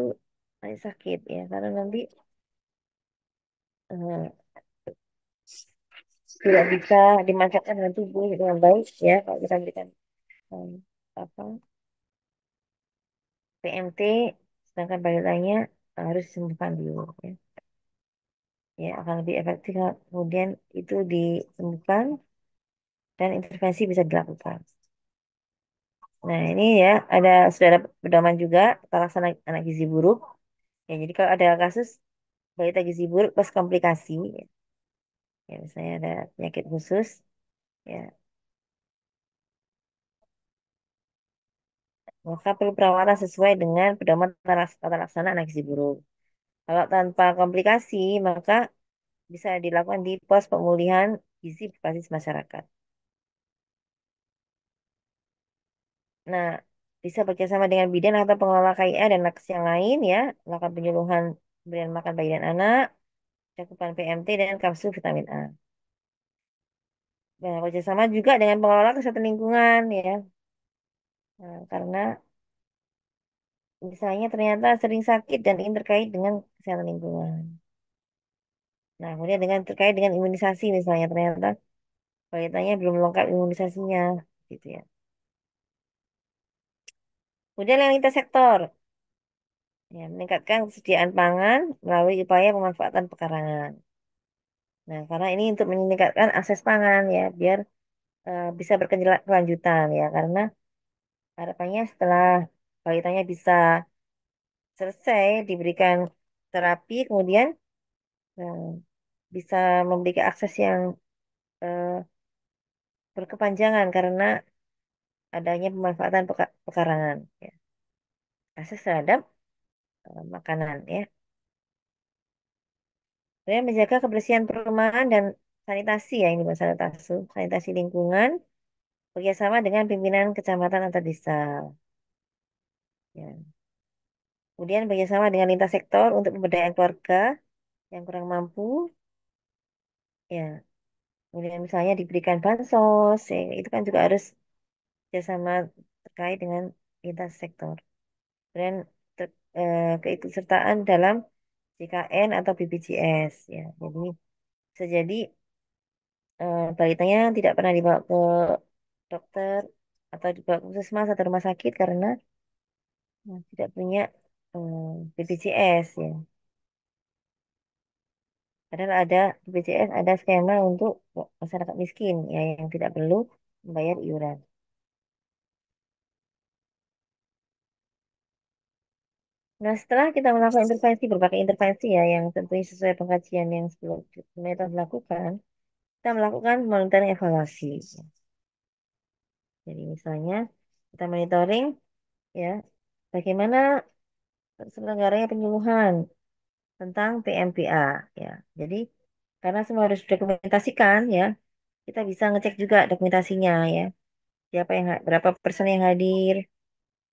masih sakit, ya, karena nanti eh, tidak bisa dimanfaatkan dengan tubuh dengan baik, ya, kalau kita berikan eh, apa PMT, sedangkan balitanya harus disembuhkan dulu, ya. Ya akan lebih efektif kalau kemudian itu ditemukan dan intervensi bisa dilakukan. Nah ini ya sudah ada pedoman juga tata laksana anak gizi buruk. Ya jadi kalau ada kasus balita gizi buruk plus komplikasi, ya misalnya ada penyakit khusus, ya maka perlu perawatan sesuai dengan pedoman tata laksana anak gizi buruk. Kalau tanpa komplikasi maka bisa dilakukan di pos pemulihan gizi berbasis masyarakat. Nah, bisa bekerjasama dengan bidan atau pengelola KIA dan nakes yang lain ya, melakukan penyuluhan pemberian makan bayi dan anak, cakupan PMT dan kapsul vitamin A. Nah, bekerjasama juga dengan pengelola kesehatan lingkungan ya, nah, karena misalnya ternyata sering sakit dan ini terkait dengan kesehatan lingkungan. Nah, kemudian dengan terkait dengan imunisasi misalnya ternyata kelihatannya belum lengkap imunisasinya, gitu ya. Kemudian yang lintas sektor, ya, meningkatkan kesediaan pangan melalui upaya pemanfaatan pekarangan. Nah, karena ini untuk meningkatkan akses pangan ya, biar bisa berkelanjutan ya, karena harapannya setelah balitanya bisa selesai diberikan terapi, kemudian eh, bisa memiliki akses yang eh, berkepanjangan karena adanya pemanfaatan pekarangan, ya. Akses terhadap makanan ya. Kemudian menjaga kebersihan perumahan dan sanitasi ya ini masalah sanitasi lingkungan bekerjasama dengan pimpinan kecamatan atau desa. Ya. Kemudian bekerjasama dengan lintas sektor untuk pemberdayaan keluarga yang kurang mampu. Ya, kemudian misalnya diberikan bansos, ya, itu kan juga harus kerjasama terkait dengan lintas sektor. Kemudian keikutsertaan dalam JKN atau BPJS. Ya, jadi bisa jadi balitanya tidak pernah dibawa ke dokter atau dibawa ke puskesmas atau rumah sakit karena tidak punya BPJS ya. Padahal ada BPJS, ada skema untuk masyarakat miskin ya yang tidak perlu membayar iuran. Nah, setelah kita melakukan intervensi, berbagai intervensi ya yang tentunya sesuai pengkajian yang sebelumnya telah dilakukan, kita melakukan monitoring evaluasi. Jadi misalnya kita monitoring ya bagaimana terselenggaranya penyuluhan tentang PMPA ya. Jadi karena semua harus didokumentasikan ya, kita bisa ngecek juga dokumentasinya ya. Siapa yang berapa persen yang hadir.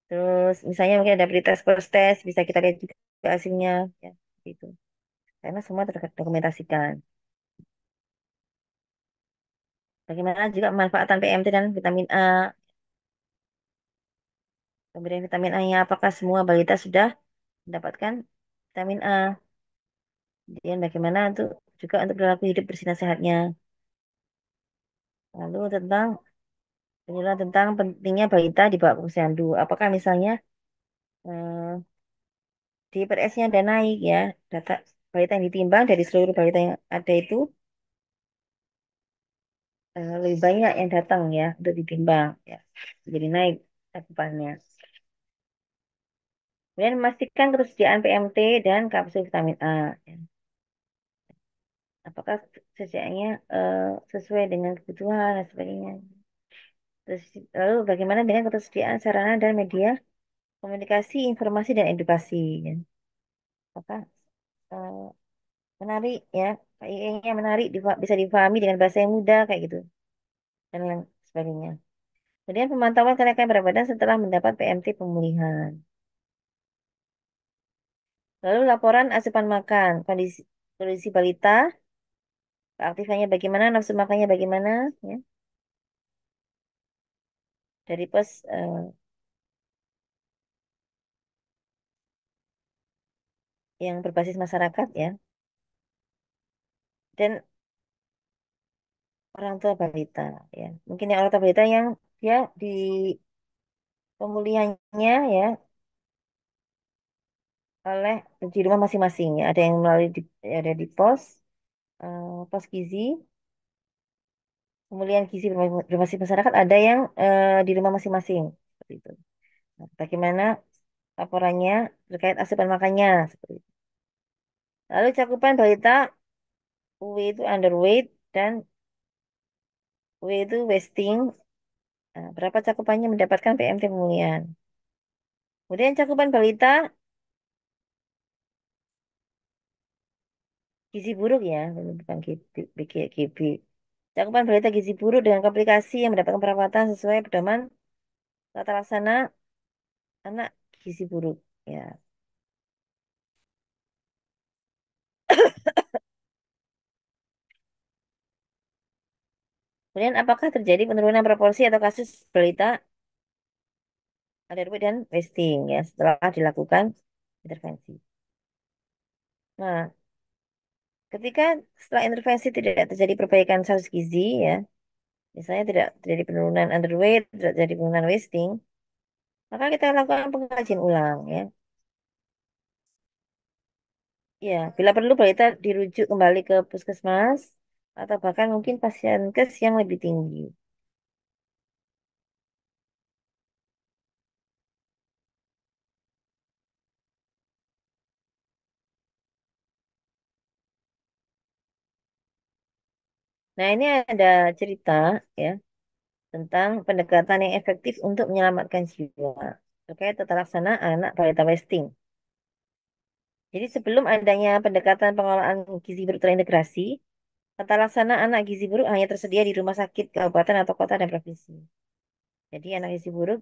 Terus misalnya mungkin ada berita first test bisa kita lihat juga hasilnya ya gitu. Karena semua terdokumentasikan. Bagaimana juga pemanfaatan PMT dan vitamin A. Pemberian vitamin A-nya apakah semua balita sudah mendapatkan vitamin A. Kemudian bagaimana untuk juga untuk perilaku hidup bersih dan sehatnya. Lalu tentang penjelasan tentang pentingnya balita di bawah posyandu. Apakah misalnya DPRS-nya ada naik ya, data balita yang ditimbang dari seluruh balita yang ada itu lebih banyak yang datang ya untuk ditimbang ya. Jadi naik cakupannya. Kemudian memastikan ketersediaan PMT dan kapsul vitamin A. Ya. Apakah sediaannya sesuai dengan kebutuhan dan sebagainya. Terus, lalu bagaimana dengan ketersediaan sarana dan media komunikasi, informasi dan edukasi. Ya. Apakah eh, menarik ya, KIE-nya menarik, bisa dipahami dengan bahasa yang mudah kayak gitu dan lain sebagainya. Kemudian pemantauan kenaikan berat badan setelah mendapat PMT pemulihan. Lalu laporan asupan makan, kondisi kondisi balita, keaktifannya bagaimana, nafsu makannya bagaimana, ya, dari pos yang berbasis masyarakat ya, dan orang tua balita ya. Mungkin yang orang tua balita yang dia di pemulihannya ya oleh di rumah masing-masing ya. Ada yang melalui ada di pos gizi, pemulihan gizi berbasis masyarakat, ada yang di rumah masing-masing seperti itu. Nah, bagaimana laporannya terkait asupan makannya seperti itu. Lalu cakupan balita W itu underweight dan W itu wasting. Nah, berapa cakupannya mendapatkan PMT pemulihan. Kemudian cakupan balita gizi buruk ya, ini bukan GB. Cakupan balita gizi buruk dengan komplikasi yang mendapatkan perawatan sesuai pedoman tata laksana anak gizi buruk. Ya. Kemudian apakah terjadi penurunan proporsi atau kasus balita underweight dan wasting ya setelah dilakukan intervensi. Nah, ketika setelah intervensi tidak terjadi perbaikan status gizi ya, misalnya tidak terjadi penurunan underweight, tidak terjadi penurunan wasting, maka kita lakukan pengkajian ulang ya. Ya, bila perlu balita dirujuk kembali ke puskesmas atau bahkan mungkin pasien kes yang lebih tinggi. Nah, ini ada cerita ya tentang pendekatan yang efektif untuk menyelamatkan jiwa terkait tata laksana anak balita wasting. Jadi sebelum adanya pendekatan pengelolaan gizi buruk terintegrasi, tata laksana anak gizi buruk hanya tersedia di rumah sakit kabupaten atau kota dan provinsi. Jadi anak gizi buruk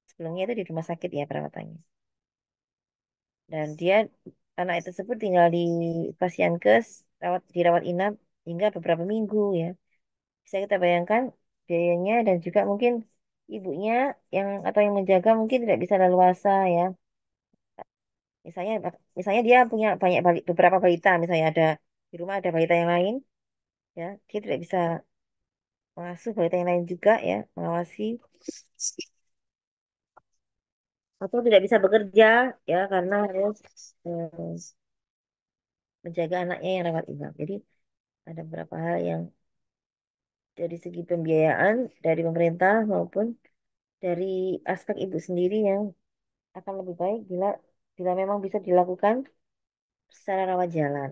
sebelumnya itu di rumah sakit ya perawatannya. Dan dia anak itu tersebut tinggal di pasienkes, dirawat inap hingga beberapa minggu ya. Bisa kita bayangkan biayanya dan juga mungkin ibunya yang atau yang menjaga mungkin tidak bisa leluasa ya. Misalnya misalnya dia punya banyak beberapa balita, misalnya ada di rumah ada balita yang lain ya, dia tidak bisa mengasuh balita yang lain juga ya, mengawasi atau tidak bisa bekerja ya karena harus menjaga anaknya yang rawat inap. Jadi ada beberapa hal yang dari segi pembiayaan dari pemerintah maupun dari aspek ibu sendiri yang akan lebih baik bila bila memang bisa dilakukan secara rawat jalan.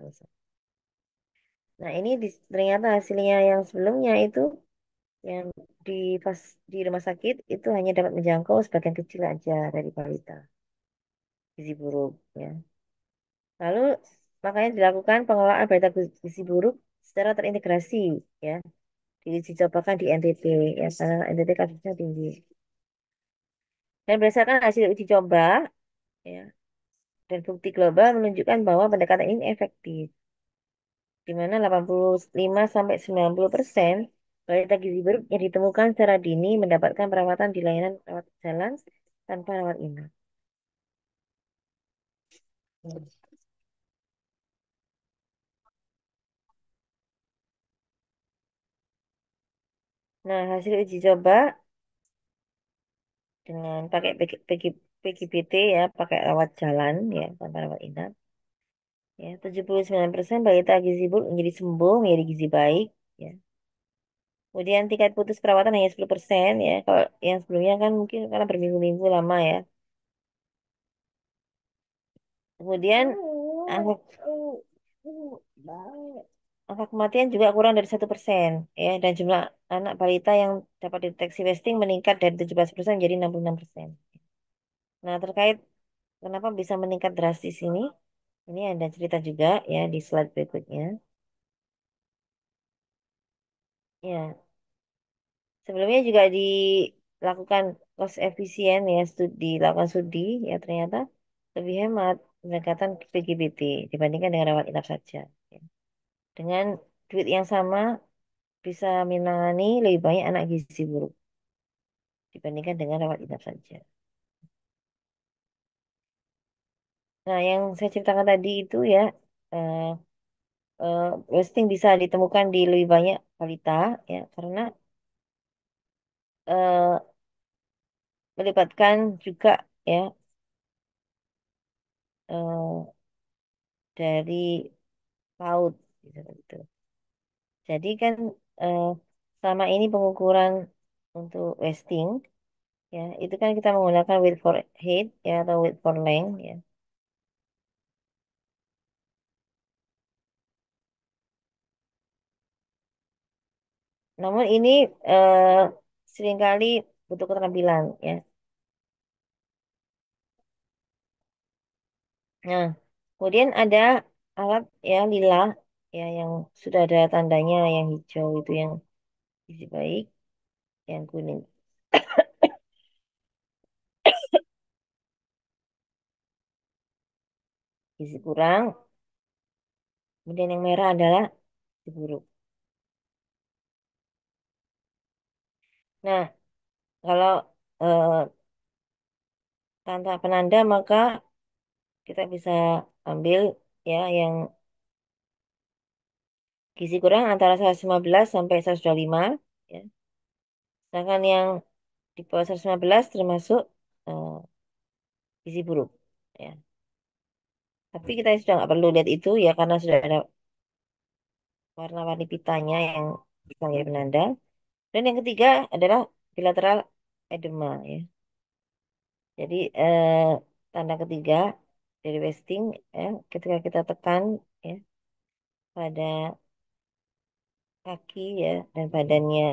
Nah, ini ternyata hasilnya yang sebelumnya itu yang di pas di rumah sakit itu hanya dapat menjangkau sebagian kecil aja dari balita gizi buruk ya. Lalu makanya dilakukan pengelolaan balita gizi buruk secara terintegrasi ya. Diuji cobakan di NTT ya karena NTT kasusnya tinggi. Dan berdasarkan hasil uji coba ya dan bukti global menunjukkan bahwa pendekatan ini efektif. Di mana 85 sampai 90% balita gizi buruk yang ditemukan secara dini mendapatkan perawatan di layanan rawat jalan tanpa rawat inap. Nah, hasil uji coba dengan pakai PGBT ya, pakai rawat jalan ya, tanpa rawat inap. Ya, 79% balita gizi buruk menjadi sembuh, menjadi gizi baik. Ya. Kemudian tingkat putus perawatan hanya 10% ya. Kalau yang sebelumnya kan mungkin karena berminggu-minggu lama ya. Kemudian angka, angka kematian juga kurang dari 1% ya. Dan jumlah anak balita yang dapat deteksi wasting meningkat dari 17% menjadi 66%. Nah, terkait kenapa bisa meningkat drastis ini ada cerita juga ya di slide berikutnya. Ya, sebelumnya juga dilakukan cost efisien ya, dilakukan studi ya ternyata lebih hemat pendekatan PGBT dibandingkan dengan rawat inap saja. Ya. Dengan duit yang sama bisa menangani lebih banyak anak gizi buruk dibandingkan dengan rawat inap saja. Nah, yang saya ceritakan tadi itu ya, eh, eh, wasting bisa ditemukan di lebih banyak balita ya karena eh, melibatkan juga ya eh, dari laut gitu. Gitu. Jadi kan eh, selama ini pengukuran untuk wasting ya itu kan kita menggunakan weight for height ya atau weight for length ya. Namun ini eh, seringkali butuh keterampilan ya. Nah, kemudian ada alat ya lila. ya yang sudah ada tandanya yang hijau itu yang gizi baik, yang kuning gizi kurang, kemudian yang merah adalah gizi buruk. Nah, kalau eh, tanpa penanda maka kita bisa ambil ya yang gizi kurang antara 115 sampai 125 ya. Sedangkan yang di bawah 115 termasuk eh, gizi buruk ya. Tapi kita sudah nggak perlu lihat itu ya karena sudah ada warna-warni pitanya yang sebagai penanda. Dan yang ketiga adalah bilateral edema ya. Jadi tanda ketiga dari wasting ya, ketika kita tekan ya pada kaki ya dan badannya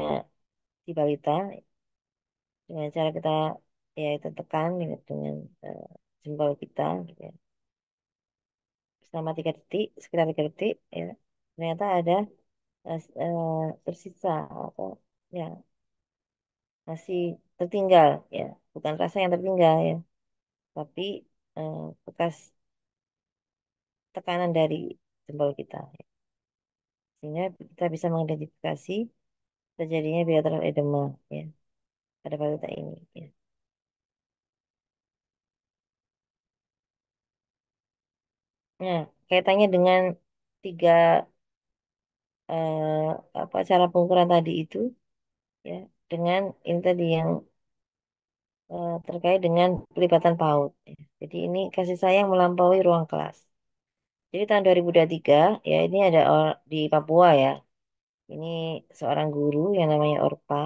si balita dengan cara kita ya itu tekan ya, dengan eh, jempol kita gitu ya. Selama 3 detik, sekitar 3 detik ya ternyata ada tersisa atau ya masih tertinggal ya bukan rasa yang tertinggal ya tapi eh, bekas tekanan dari jempol kita ya. Sehingga kita bisa mengidentifikasi terjadinya bilateral edema ya pada balita ini ya. Nah, kaitannya dengan tiga eh, apa cara pengukuran tadi itu ya dengan ini tadi yang terkait dengan pelibatan PAUD ya. Jadi ini kasih sayang melampaui ruang kelas. Jadi tahun 2023 ya ini ada di Papua ya. Ini seorang guru yang namanya Orpa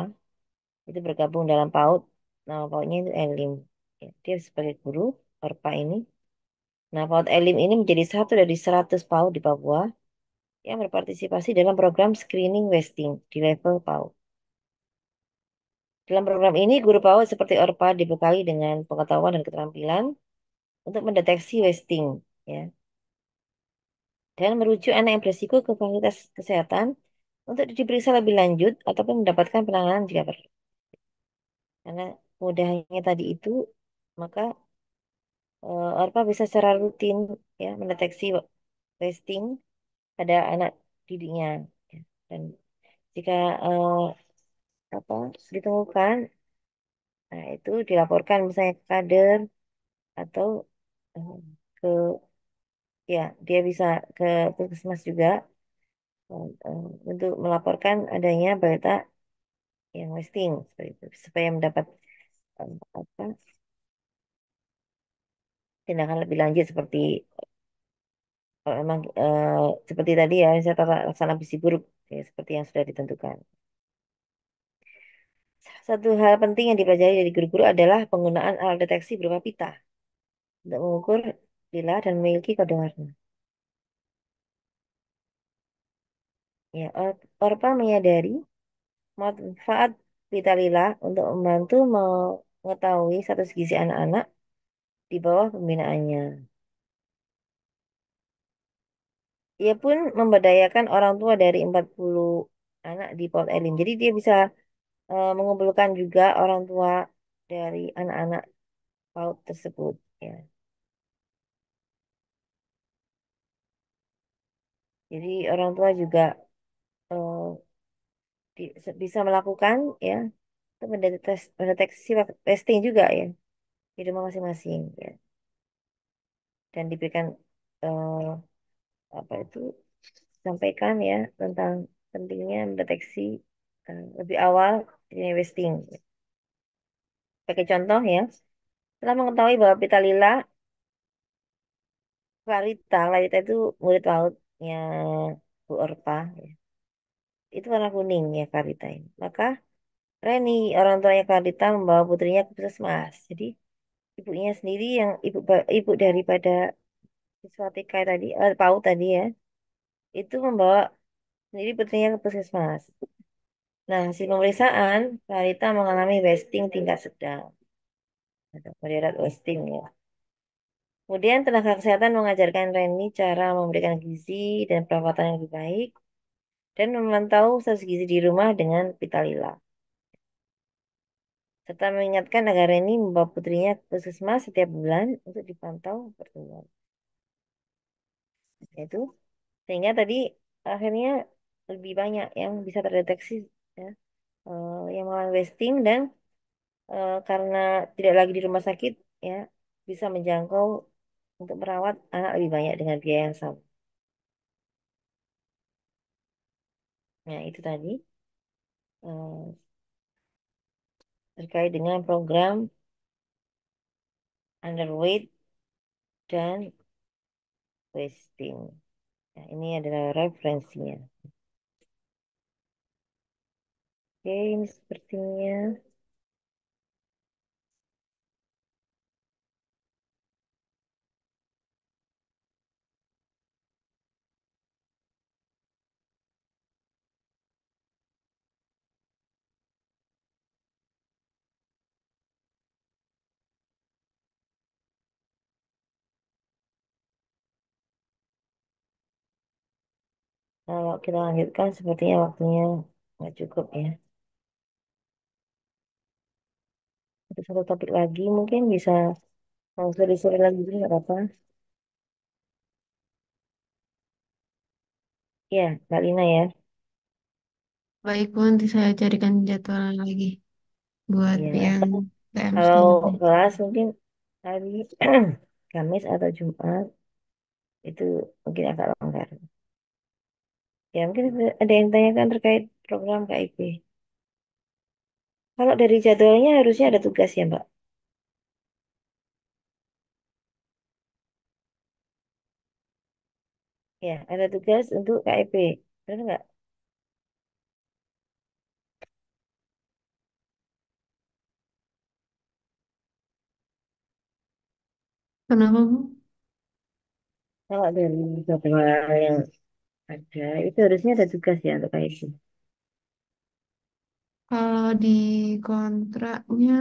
itu bergabung dalam PAUD. Nama PAUDnya itu Elim. Ya, dia sebagai guru Orpa ini. Nah, PAUD Elim ini menjadi satu dari 100 PAUD di Papua yang berpartisipasi dalam program screening wasting di level PAUD. Dalam program ini, guru PAUD seperti Orpa dibekali dengan pengetahuan dan keterampilan untuk mendeteksi wasting, ya, dan merujuk anak yang berisiko ke fasilitas kesehatan untuk diperiksa lebih lanjut ataupun mendapatkan penanganan jika perlu. Karena mudahnya tadi itu, maka Orpa bisa secara rutin ya mendeteksi wasting pada anak didiknya. Ya. Dan jika apa ditemukan, nah itu dilaporkan misalnya ke kader atau eh, ke ya dia bisa ke puskesmas juga untuk melaporkan adanya berita yang wasting seperti itu supaya mendapat apa tindakan lebih lanjut seperti kalau memang seperti tadi ya saya tata laksana gizi buruk ya, seperti yang sudah ditentukan. Satu hal penting yang dipelajari dari guru-guru adalah penggunaan alat deteksi berupa pita untuk mengukur lila dan memiliki kode warna. Ya, Orpa menyadari manfaat pita lila untuk membantu mengetahui status gizi anak-anak di bawah pembinaannya. Ia pun memberdayakan orang tua dari 40 anak di Port Elim. Jadi dia bisa mengumpulkan juga orang tua dari anak-anak PAUD tersebut. Ya. Jadi orang tua juga eh, bisa melakukan ya untuk mendeteksi testing juga ya di rumah masing-masing ya. Dan diberikan eh, apa itu sampaikan ya tentang pentingnya mendeteksi lebih awal ini wasting. Sebagai contoh ya, setelah mengetahui bahwa pita lila Clarita itu murid PAUD-nya Bu Orpa, ya. Itu warna kuning ya Clarita ini. Maka Reni, orang tuanya Clarita membawa putrinya ke puskesmas. Jadi ibunya sendiri yang ibu daripada siswa TK tadi, PAUD tadi ya, itu membawa sendiri putrinya ke puskesmas. Nah, hasil pemeriksaan, Clarita mengalami wasting tingkat sedang. Atau moderate wasting ya. Kemudian tenaga kesehatan mengajarkan Reni cara memberikan gizi dan perawatan yang lebih baik dan memantau status gizi di rumah dengan Pita Lila. Serta mengingatkan agar Reni membawa putrinya ke puskesmas setiap bulan untuk dipantau pertumbuhan. Itu sehingga tadi akhirnya lebih banyak yang bisa terdeteksi ya, yang mengalami wasting dan karena tidak lagi di rumah sakit ya bisa menjangkau untuk merawat anak lebih banyak dengan biaya yang sama. Nah, itu tadi eh, terkait dengan program underweight dan wasting. Nah, ini adalah referensinya. Oke, ini sepertinya. Kalau kita lanjutkan, sepertinya waktunya nggak cukup ya. Untuk satu topik lagi mungkin bisa sore-sore lagi juga nggak apa-apa. Ya, Mbak Lina ya. Baik, Bu, nanti saya carikan jadwal lagi buat Ya, yang atau PM kalau selanjutnya. kelas mungkin hari Kamis atau Jumat itu mungkin agak longgar. Ya, mungkin ada yang tanyakan terkait program KIP. Kalau dari jadwalnya harusnya ada tugas ya, Mbak. Ya, ada tugas untuk KIP. Benar nggak? Kenapa, Bu? Kalau dari jadwal yang ada, itu harusnya ada tugas ya untuk KIP. Kalau di kontraknya,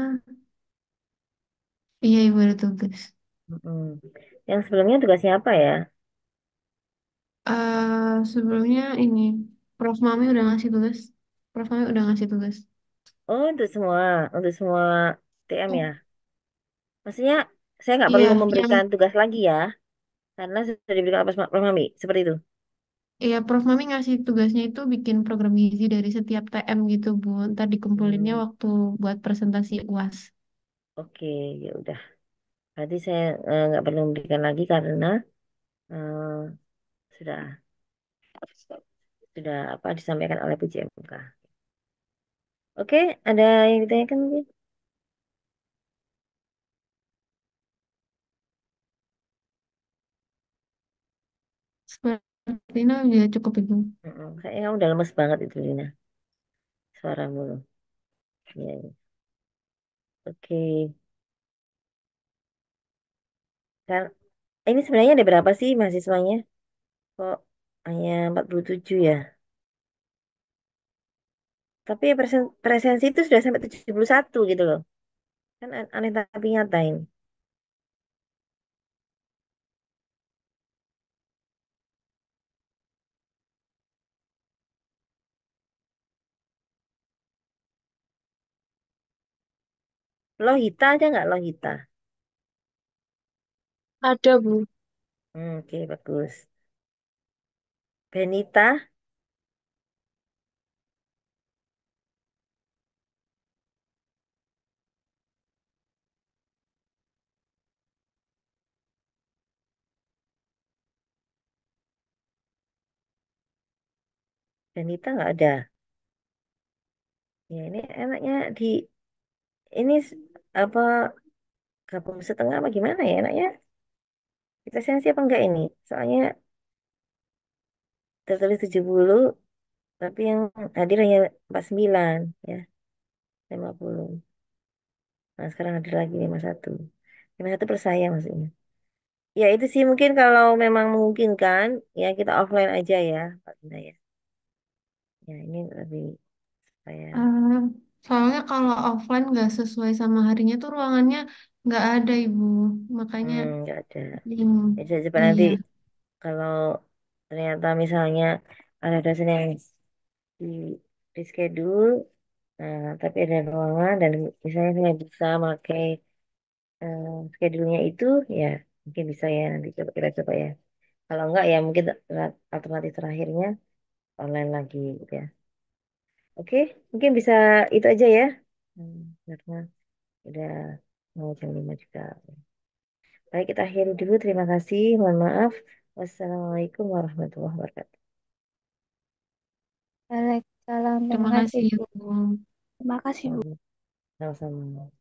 iya Ibu ada tugas. Mm-mm. Yang sebelumnya tugasnya apa ya? Sebelumnya ini, Prof. Mami udah ngasih tugas. Prof. Mami udah ngasih tugas. Oh, untuk semua TM ya. Maksudnya saya nggak Iya, perlu yang memberikan tugas lagi ya, karena sudah diberikan apa Prof Mami, seperti itu. iya Prof. Mami ngasih tugasnya itu bikin program gizi dari setiap TM gitu, Bu. Ntar dikumpulinnya Hmm, waktu buat presentasi UAS. oke, ya udah. Berarti saya nggak perlu memberikan lagi karena eh, sudah sudah apa disampaikan oleh PJMK. Oke, ada yang ditanyakan mungkin? Sepertinya udah cukup itu. Kayaknya udah lemes banget itu Lina, suara mulu. Ya, ya. Oke, kan ini sebenarnya ada berapa sih mahasiswanya? Kok hanya 47 ya? Tapi ya presensi itu sudah sampai 71 gitu loh. Kan aneh tapi nyata ini. Lohita aja nggak Lohita? Ada, Bu. Oke, bagus. Benita, Benita nggak ada. Ya ini enaknya di ini apa gabung setengah apa gimana ya enaknya? Kita sensi apa enggak ini? Soalnya tertulis 70 tapi yang hadir hanya 49 ya, 50. Nah, sekarang hadir lagi 51. 51 per saya maksudnya. Ya itu sih mungkin kalau memang memungkinkan ya kita offline aja ya Pak Gina ya. Ya ini lebih saya. Soalnya kalau offline nggak sesuai sama harinya tuh ruangannya nggak ada Ibu. Makanya Nggak ada. bingung. Bisa coba nanti Iya. kalau ternyata misalnya ada dosen yang di reschedule, nah, tapi ada ruangan dan misalnya saya bisa pakai schedule-nya itu, ya mungkin bisa ya nanti coba kita coba ya. Kalau enggak ya mungkin alternatif terakhirnya online lagi gitu ya. Oke, mungkin bisa itu aja ya. Karena udah mau jam 5 juga. Baik, kita akhiri dulu. Terima kasih. Mohon maaf. Wassalamualaikum warahmatullahi wabarakatuh. Waalaikumsalam. Terima Terima kasih, kasih Bu. Ibu. Terima kasih, Bu. Sama-sama.